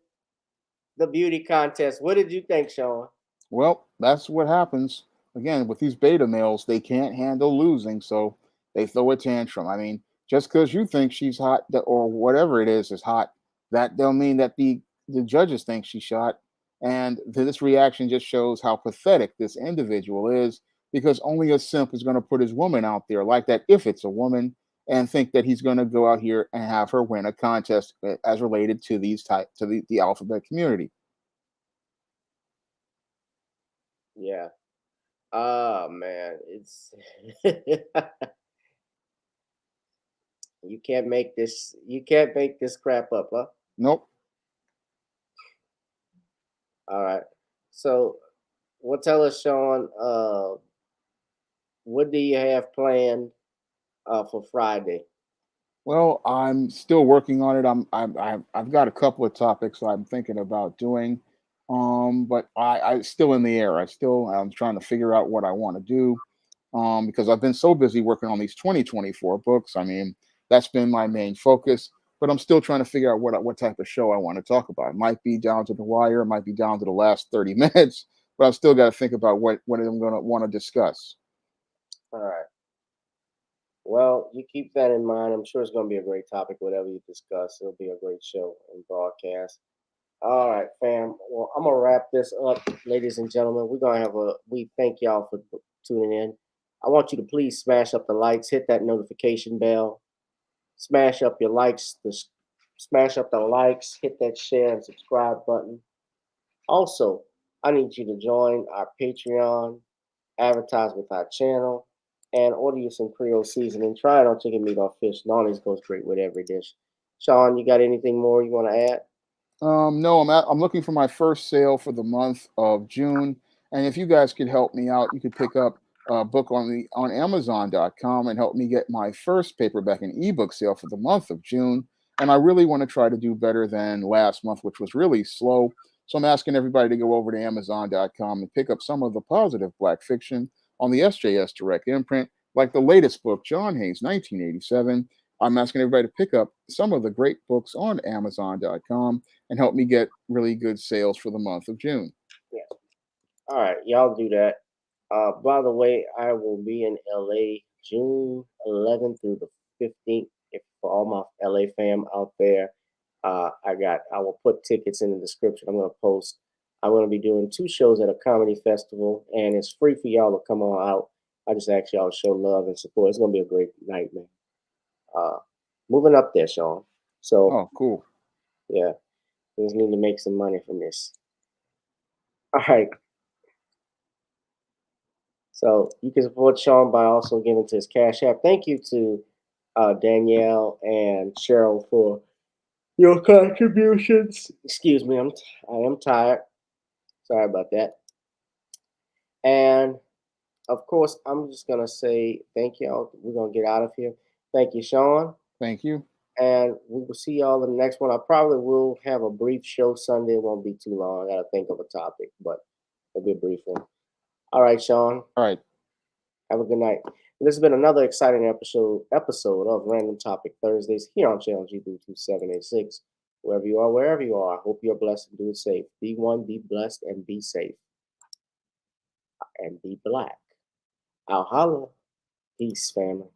the beauty contest. What did you think, Shawn? Well, that's what happens. Again, with these beta males, they can't handle losing, so they throw a tantrum. I mean, just because you think she's hot or whatever it is hot, that don't mean that the judges think she's hot. And this reaction just shows how pathetic this individual is, because only a simp is going to put his woman out there like that if it's a woman. and think that he's going to go out here and have her win a contest as related to the alphabet community. Yeah. Oh man, it's you can't make this. You can't make this crap up, huh? Nope. All right. So, well, tell us, Shawn. What do you have planned for Friday? Well, I'm still working on it. I've got a couple of topics I'm thinking about doing, but I still in the air. I'm trying to figure out what I want to do, because I've been so busy working on these 2024 books. I mean, that's been my main focus. But I'm still trying to figure out what type of show I want to talk about. It might be down to the wire. It might be down to the last 30 minutes. But I've still got to think about what I'm going to want to discuss. All right. Well, you keep that in mind. I'm sure it's going to be a great topic, whatever you discuss. It'll be a great show and broadcast. All right, fam. Well, I'm going to wrap this up, ladies and gentlemen. We thank y'all for tuning in. I want you to please smash up the likes, hit that notification bell, smash up your likes, smash up the likes, hit that share and subscribe button. Also, I need you to join our Patreon, advertise with our channel, and order you some Creole seasoning. Try it on chicken, meat, or fish. Nolly's goes great with every dish. Shawn, you got anything more you want to add? No, I'm looking for my first sale for the month of June, and if you guys could help me out, you could pick up a book on Amazon.com and help me get my first paperback and ebook sale for the month of June. And I really want to try to do better than last month, which was really slow. So I'm asking everybody to go over to Amazon.com and pick up some of the positive Black fiction on the SJS Direct imprint, like the latest book, John Hayes, 1987. I'm asking everybody to pick up some of the great books on Amazon.com and help me get really good sales for the month of June. Yeah. All right, y'all do that. By the way, I will be in LA June 11th through the 15th. For all my LA fam out there, I will put tickets in the description. I'm going to be doing 2 shows at a comedy festival, and it's free for y'all to come on out. I just ask y'all to show love and support. It's going to be a great night, man. Moving up there, Shawn. So, oh, cool. Yeah, we just need to make some money from this. All right. So you can support Shawn by also giving to his Cash App. Thank you to Danielle and Cheryl for your contributions. Excuse me, I am tired. Sorry about that. And of course, I'm just gonna say thank y'all. We're gonna get out of here. Thank you, Shawn. Thank you. And we will see y'all in the next one. I probably will have a brief show Sunday. It won't be too long. I gotta think of a topic, but it'll be a brief one. All right, Shawn. All right. Have a good night. This has been another exciting episode of Random Topic Thursdays here on Channel GB 2786. Wherever you are, I hope you're blessed and do it safe. Be one, be blessed, and be safe. And be black. I'll holla. Peace, family.